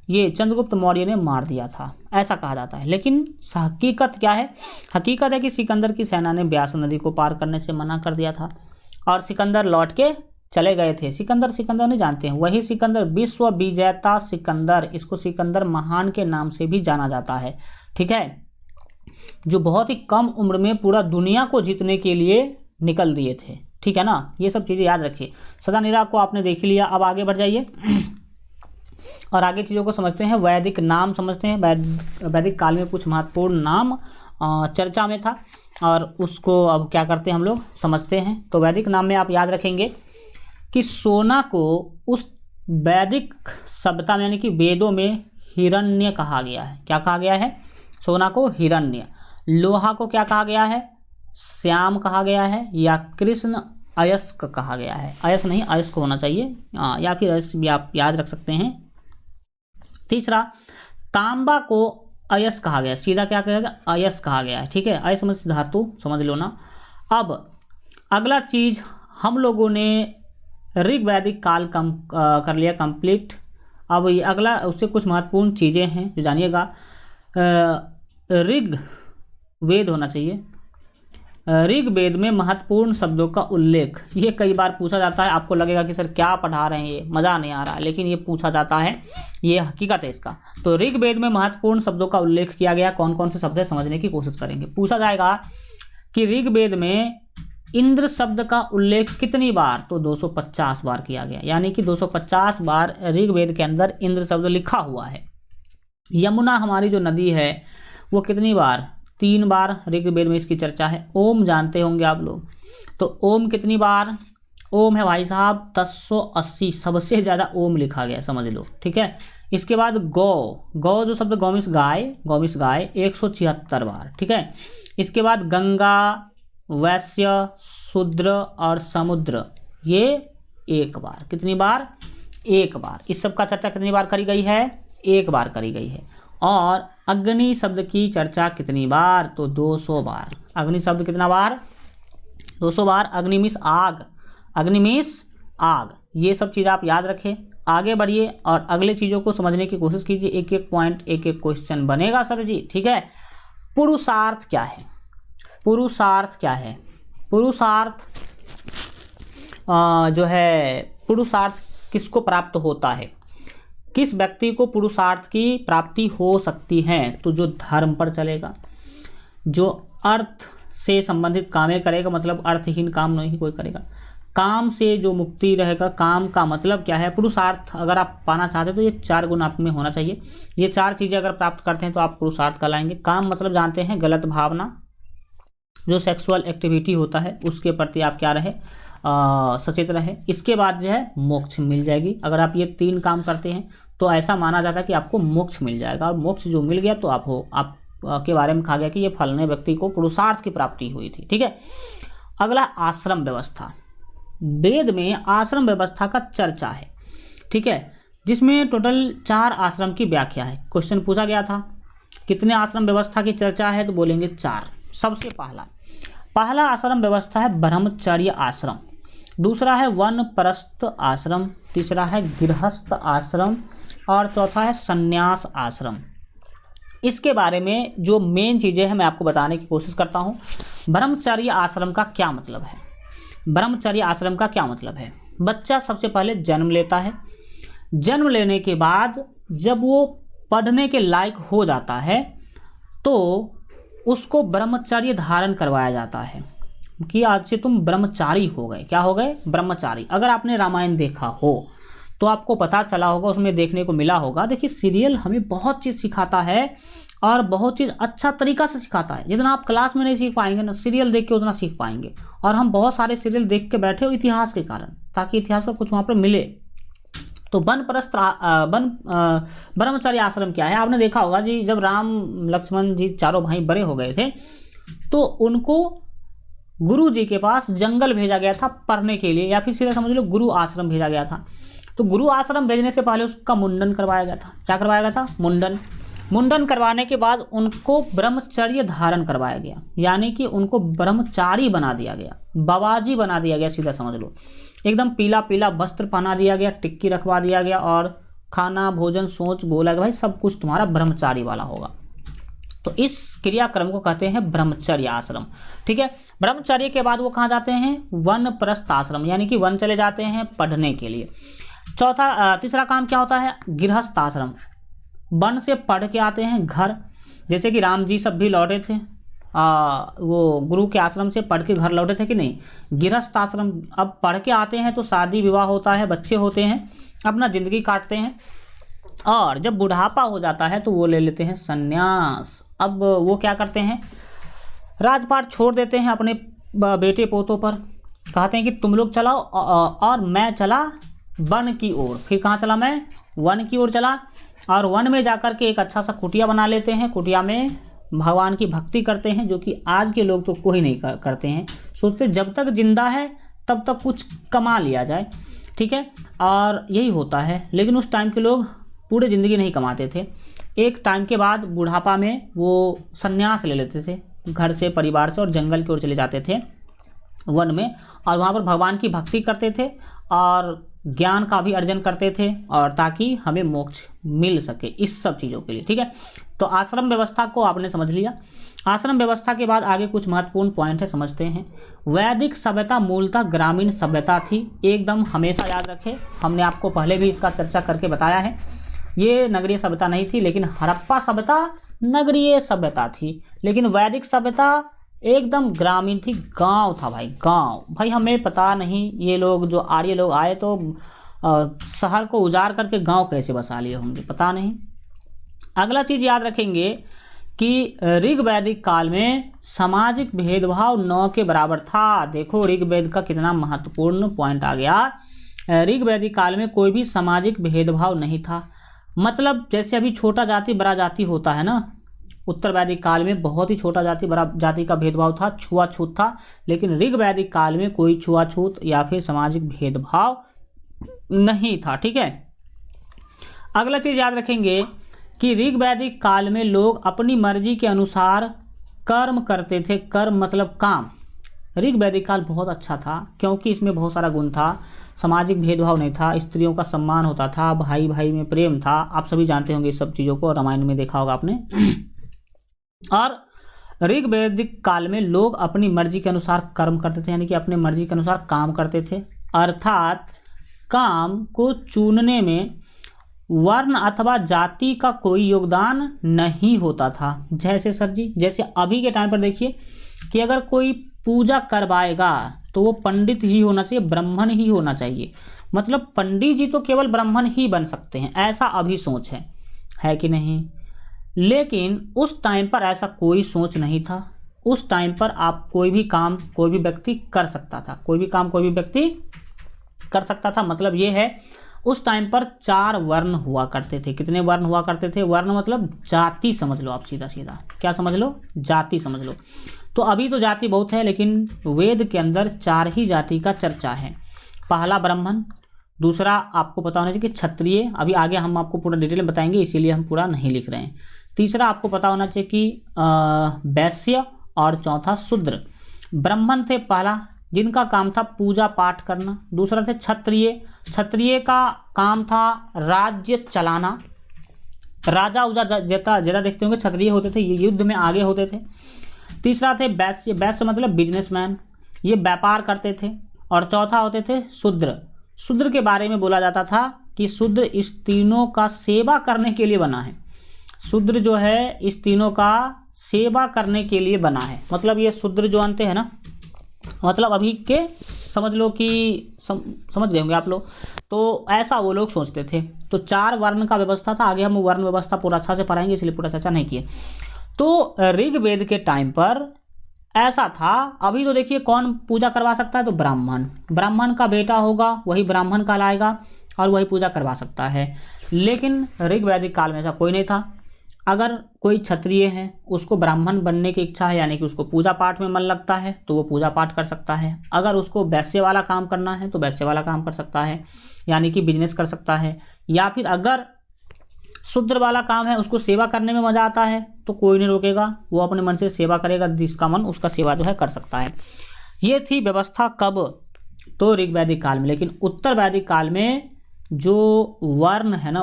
ये चंद्रगुप्त मौर्य ने मार दिया था, ऐसा कहा जाता है। लेकिन हकीकत क्या है? हकीकत है कि सिकंदर की सेना ने व्यास नदी को पार करने से मना कर दिया था और सिकंदर लौट के चले गए थे। सिकंदर नहीं जानते हैं, वही सिकंदर विश्व विजेता सिकंदर, इसको सिकंदर महान के नाम से भी जाना जाता है। ठीक है, जो बहुत ही कम उम्र में पूरा दुनिया को जीतने के लिए निकल दिए थे। ठीक है ना, ये सब चीज़ें याद रखिए। सदा नीरा को आपने देख लिया, अब आगे बढ़ जाइए और आगे चीज़ों को समझते हैं। वैदिक नाम समझते हैं। वैदिक काल में कुछ महत्वपूर्ण नाम चर्चा में था और उसको अब क्या करते हैं हम लोग समझते हैं। तो वैदिक नाम में आप याद रखेंगे कि सोना को उस वैदिक सभ्यता में यानी कि वेदों में हिरण्य कहा गया है। क्या कहा गया है? सोना को हिरण्य। लोहा को क्या कहा गया है? श्याम कहा गया है, या कृष्ण अयस्क कहा गया है। अयस्क नहीं, अयस्क होना चाहिए, या फिर अयस्क भी आप याद रख सकते हैं। तीसरा, तांबा को अयस कहा गया, सीधा क्या कहा गया, अयस कहा गया है। ठीक है, अयस्मृत धातु समझ लो ना। अब अगला चीज हम लोगों ने ऋग वैदिक काल कर लिया कंप्लीट। अब ये अगला उससे कुछ महत्वपूर्ण चीज़ें हैं जो जानिएगा। ऋग वेद होना चाहिए। ऋग वेद में महत्वपूर्ण शब्दों का उल्लेख, ये कई बार पूछा जाता है। आपको लगेगा कि सर क्या पढ़ा रहे हैं, ये मज़ा नहीं आ रहा है, लेकिन ये पूछा जाता है, ये हकीकत है इसका। तो ऋग वेद में महत्वपूर्ण शब्दों का उल्लेख किया गया। कौन कौन से शब्द है समझने की कोशिश करेंगे। पूछा जाएगा कि ऋग वेद में इंद्र शब्द का उल्लेख कितनी बार, तो 250 बार किया गया, यानी कि 250 बार ऋग वेद के अंदर इंद्र शब्द लिखा हुआ है। यमुना हमारी जो नदी है वो कितनी बार, 3 बार ऋग्वेद में इसकी चर्चा है। ओम जानते होंगे आप लोग, तो ओम कितनी बार, ओम है भाई साहब 1080, सबसे ज़्यादा ओम लिखा गया समझ लो। ठीक है, इसके बाद गौ, गौ जो शब्द गौमिस गाय, गौमिस गाय 176 बार। ठीक है, इसके बाद गंगा, वैश्य, शूद्र और समुद्र, ये 1 बार। कितनी बार, 1 बार। इस सब का चर्चा कितनी बार करी गई है, 1 बार करी गई है। और अग्नि शब्द की चर्चा कितनी बार, तो 200 बार। अग्नि शब्द कितना बार, 200 बार। अग्नि मीन्स आग, अग्नि मीन्स आग। ये सब चीज़ आप याद रखें। आगे बढ़िए और अगले चीज़ों को समझने की कोशिश कीजिए। एक एक पॉइंट, एक एक क्वेश्चन बनेगा सर जी। ठीक है, पुरुषार्थ क्या है, पुरुषार्थ क्या है, पुरुषार्थ जो है, पुरुषार्थ किसको प्राप्त होता है, किस व्यक्ति को पुरुषार्थ की प्राप्ति हो सकती है, तो जो धर्म पर चलेगा, जो अर्थ से संबंधित कामें करेगा, मतलब अर्थहीन काम नहीं कोई करेगा, काम से जो मुक्ति रहेगा। काम का मतलब क्या है, पुरुषार्थ अगर आप पाना चाहते हैं तो ये 4 गुण आप में होना चाहिए। ये 4 चीज़ें अगर प्राप्त करते हैं तो आप पुरुषार्थ कहलाएंगे। काम मतलब जानते हैं गलत भावना, जो सेक्सुअल एक्टिविटी होता है उसके प्रति आप क्या रहे, सचेत रहे। इसके बाद जो है मोक्ष मिल जाएगी। अगर आप ये 3 काम करते हैं तो ऐसा माना जाता है कि आपको मोक्ष मिल जाएगा। और मोक्ष जो मिल गया तो आप के बारे में कहा गया कि ये फलने व्यक्ति को पुरुषार्थ की प्राप्ति हुई थी। ठीक है, अगला आश्रम व्यवस्था। वेद में आश्रम व्यवस्था का चर्चा है। ठीक है, जिसमें टोटल 4 आश्रम की व्याख्या है। क्वेश्चन पूछा गया था कितने आश्रम व्यवस्था की चर्चा है, तो बोलेंगे 4। सबसे पहला आश्रम व्यवस्था है ब्रह्मचर्य आश्रम, दूसरा है वानप्रस्थ आश्रम, तीसरा है गृहस्थ आश्रम और चौथा है संन्यास आश्रम। इसके बारे में जो मेन चीज़ें हैं मैं आपको बताने की कोशिश करता हूँ। ब्रह्मचर्य आश्रम का क्या मतलब है, ब्रह्मचर्य आश्रम का क्या मतलब है। बच्चा सबसे पहले जन्म लेता है, जन्म लेने के बाद जब वो पढ़ने के लायक हो जाता है तो उसको ब्रह्मचर्य धारण करवाया जाता है कि आज से तुम ब्रह्मचारी हो गए। क्या हो गए, ब्रह्मचारी। अगर आपने रामायण देखा हो तो आपको पता चला होगा, उसमें देखने को मिला होगा। देखिए सीरियल हमें बहुत चीज़ सिखाता है और बहुत चीज़ अच्छा तरीका से सिखाता है। जितना आप क्लास में नहीं सीख पाएंगे ना, सीरियल देख के उतना सीख पाएंगे। और हम बहुत सारे सीरियल देख के बैठे हो इतिहास के कारण, ताकि इतिहास का कुछ वहाँ पर मिले। तो ब्रह्मचर्य आश्रम क्या है, आपने देखा होगा जी, जब राम लक्ष्मण जी चारों भाई बड़े हो गए थे तो उनको गुरु जी के पास जंगल भेजा गया था पढ़ने के लिए, या फिर सीधा समझ लो गुरु आश्रम भेजा गया था। तो गुरु आश्रम भेजने से पहले उसका मुंडन करवाया गया था। क्या करवाया गया था, मुंडन करवाने के बाद उनको ब्रह्मचर्य धारण करवाया गया, यानी कि उनको ब्रह्मचारी बना दिया गया, बाबाजी बना दिया गया। सीधा समझ लो एकदम पीला पीला वस्त्र पहना दिया गया, टिक्की रखवा दिया गया और खाना भोजन सोच बोला गया भाई सब कुछ तुम्हारा ब्रह्मचारी वाला होगा। तो इस क्रियाक्रम को कहते हैं ब्रह्मचर्य आश्रम। ठीक है, ब्रह्मचर्य के बाद वो कहाँ जाते हैं, वानप्रस्थ आश्रम, यानी कि वन चले जाते हैं पढ़ने के लिए। तीसरा काम क्या होता है, गृहस्थ आश्रम, वन से पढ़ के आते हैं घर। जैसे कि राम जी सब भी लौटे थे, वो गुरु के आश्रम से पढ़ के घर लौटे थे कि नहीं। गृहस्थ आश्रम, अब पढ़ के आते हैं तो शादी विवाह होता है, बच्चे होते हैं, अपना ज़िंदगी काटते हैं। और जब बुढ़ापा हो जाता है तो वो ले लेते हैं संन्यास। अब वो क्या करते हैं, राजपाट छोड़ देते हैं अपने बेटे पोतों पर, कहते हैं कि तुम लोग चलाओ और मैं चला वन की ओर। फिर कहाँ चला, मैं वन की ओर चला और वन में जाकर के एक अच्छा सा कुटिया बना लेते हैं। कुटिया में भगवान की भक्ति करते हैं, जो कि आज के लोग तो कोई नहीं करते हैं। सोचते जब तक जिंदा है तब तक कुछ कमा लिया जाए। ठीक है, और यही होता है। लेकिन उस टाइम के लोग पूरे ज़िंदगी नहीं कमाते थे, एक टाइम के बाद बुढ़ापा में वो संन्यास ले लेते थे घर से, परिवार से, और जंगल की ओर चले जाते थे, वन में, और वहाँ पर भगवान की भक्ति करते थे और ज्ञान का भी अर्जन करते थे, और ताकि हमें मोक्ष मिल सके इस सब चीज़ों के लिए। ठीक है, तो आश्रम व्यवस्था को आपने समझ लिया। आश्रम व्यवस्था के बाद आगे कुछ महत्वपूर्ण पॉइंट है, समझते हैं। वैदिक सभ्यता मूलतः ग्रामीण सभ्यता थी, एकदम हमेशा याद रखें, हमने आपको पहले भी इसका चर्चा करके बताया है। ये नगरीय सभ्यता नहीं थी, लेकिन हड़प्पा सभ्यता नगरीय सभ्यता थी, लेकिन वैदिक सभ्यता एकदम ग्रामीण थी, गांव था भाई, गांव। भाई हमें पता नहीं ये लोग जो आर्य लोग आए तो शहर को उजाड़ करके गांव कैसे बसा लिए होंगे, पता नहीं। अगला चीज़ याद रखेंगे कि ऋग वैदिक काल में सामाजिक भेदभाव 9 के बराबर था। देखो ऋग्वेद का कितना महत्वपूर्ण पॉइंट आ गया। ऋग वैदिक काल में कोई भी सामाजिक भेदभाव नहीं था, मतलब जैसे अभी छोटा जाति बड़ा जाति होता है ना, उत्तर वैदिक काल में बहुत ही छोटा जाति बड़ा जाति का भेदभाव था, छुआछूत था, लेकिन ऋग वैदिक काल में कोई छुआछूत या फिर सामाजिक भेदभाव नहीं था। ठीक है, अगला चीज़ याद रखेंगे कि ऋग वैदिक काल में लोग अपनी मर्जी के अनुसार कर्म करते थे। कर्म मतलब काम। ऋग वैदिक काल बहुत अच्छा था क्योंकि इसमें बहुत सारा गुण था, सामाजिक भेदभाव नहीं था, स्त्रियों का सम्मान होता था, भाई भाई में प्रेम था। आप सभी जानते होंगे इस सब चीज़ों को, रामायण में देखा होगा आपने। और ऋग वैदिक काल में लोग अपनी मर्जी के अनुसार कर्म करते थे, यानी कि अपने मर्जी के अनुसार काम करते थे, अर्थात काम को चुनने में वर्ण अथवा जाति का कोई योगदान नहीं होता था। जैसे सर जी, जैसे अभी के टाइम पर देखिए कि अगर कोई पूजा करवाएगा तो वो पंडित ही होना चाहिए, ब्राह्मण ही होना चाहिए, मतलब पंडित जी तो केवल ब्राह्मण ही बन सकते हैं, ऐसा अभी सोच है कि नहीं। लेकिन उस टाइम पर ऐसा कोई सोच नहीं था। उस टाइम पर आप कोई भी काम कोई भी व्यक्ति कर सकता था, कोई भी काम कोई भी व्यक्ति कर सकता था। मतलब ये है उस टाइम पर 4 वर्ण हुआ करते थे। कितने वर्ण हुआ करते थे? वर्ण मतलब जाति समझ लो आप, सीधा सीधा क्या समझ लो, जाति समझ लो। तो अभी तो जाति बहुत है, लेकिन वेद के अंदर 4 ही जाति का चर्चा है। पहला ब्राह्मण, दूसरा आपको पता होना चाहिए कि क्षत्रिय, अभी आगे हम आपको पूरा डिटेल में बताएंगे इसीलिए हम पूरा नहीं लिख रहे हैं। तीसरा आपको पता होना चाहिए कि वैश्य, और चौथा शूद्र। ब्राह्मण थे पहला, जिनका काम था पूजा पाठ करना। दूसरा थे क्षत्रिय, क्षत्रिय का काम था राज्य चलाना, राजा उजा ज़्यादा देखते होंगे क्षत्रिय होते थे, ये युद्ध में आगे होते थे। तीसरा थे वैश्य, वैश्य मतलब बिजनेसमैन, ये व्यापार करते थे। और चौथा होते थे शूद्र। शूद्र के बारे में बोला जाता था कि शूद्र इस तीनों का सेवा करने के लिए बना है। शूद्र जो है इस तीनों का सेवा करने के लिए बना है। मतलब ये शूद्र जो आते हैं ना, मतलब अभी के समझ लो कि समझ गए होंगे आप लोग, तो ऐसा वो लोग सोचते थे। तो 4 वर्ण का व्यवस्था था। आगे हम वर्ण व्यवस्था पूरा अच्छा से पढ़ाएंगे, इसलिए पूरा चर्चा नहीं किए। तो ऋग्वेद के टाइम पर ऐसा था। अभी तो देखिए कौन पूजा करवा सकता है, तो ब्राह्मण, ब्राह्मण का बेटा होगा वही ब्राह्मण कहलाएगा और वही पूजा करवा सकता है। लेकिन ऋग्वैदिक काल में ऐसा कोई नहीं था। अगर कोई क्षत्रिय है, उसको ब्राह्मण बनने की इच्छा है, यानी कि उसको पूजा पाठ में मन लगता है, तो वो पूजा पाठ कर सकता है। अगर उसको वैश्य वाला काम करना है तो वैश्य वाला काम कर सकता है, यानी कि बिजनेस कर सकता है। या फिर अगर शूद्र वाला काम है, उसको सेवा करने में मज़ा आता है, तो कोई नहीं रोकेगा, वो अपने मन से सेवा करेगा, जिसका मन उसका सेवा जो है कर सकता है। ये थी व्यवस्था कब? तो ऋग्वैदिक काल में। लेकिन उत्तर वैदिक काल में जो वर्ण है ना,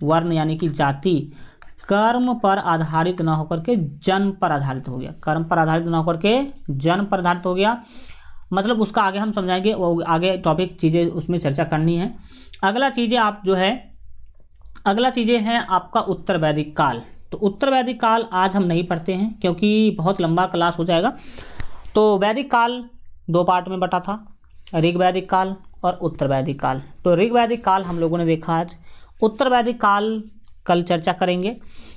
वर्ण यानी कि जाति, कर्म पर आधारित ना होकर के जन्म पर आधारित हो गया। कर्म पर आधारित ना होकर के जन्म पर आधारित हो गया। मतलब उसका आगे हम समझाएंगे, वो आगे टॉपिक चीज़ें उसमें चर्चा करनी है। अगला चीज़ें हैं आपका उत्तर वैदिक काल। तो उत्तर वैदिक काल आज हम नहीं पढ़ते हैं क्योंकि बहुत लंबा क्लास हो जाएगा। तो वैदिक काल 2 पार्ट में बटा था, ऋग्वैदिक काल और उत्तर वैदिक काल। तो ऋग्वैदिक काल हम लोगों ने देखा आज। उत्तर वैदिक काल कल चर्चा करेंगे,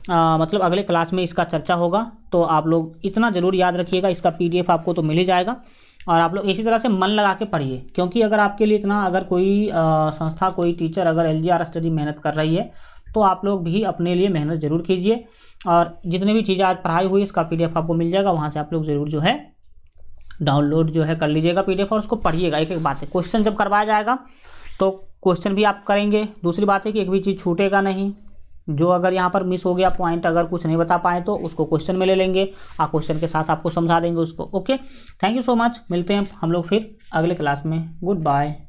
मतलब अगले क्लास में इसका चर्चा होगा। तो आप लोग इतना ज़रूर याद रखिएगा, इसका PDF आपको तो मिल ही जाएगा। और आप लोग इसी तरह से मन लगा के पढ़िए, क्योंकि अगर आपके लिए इतना, अगर कोई संस्था, कोई टीचर अगर LGR स्टडी मेहनत कर रही है, तो आप लोग भी अपने लिए मेहनत ज़रूर कीजिए। और जितने भी चीज़ें आज पढ़ाई हुई इसका PDF आपको मिल जाएगा, वहाँ से आप लोग ज़रूर जो है डाउनलोड जो है कर लीजिएगा PDF, और उसको पढ़िएगा। एक बात है, क्वेश्चन जब करवाया जाएगा तो क्वेश्चन भी आप करेंगे। दूसरी बात है कि एक भी चीज़ छूटेगा नहीं, जो अगर यहाँ पर मिस हो गया पॉइंट, अगर कुछ नहीं बता पाए तो उसको क्वेश्चन में ले लेंगे और क्वेश्चन के साथ आपको समझा देंगे उसको। Okay, thank you so much, मिलते हैं हम लोग फिर अगले क्लास में। Good bye.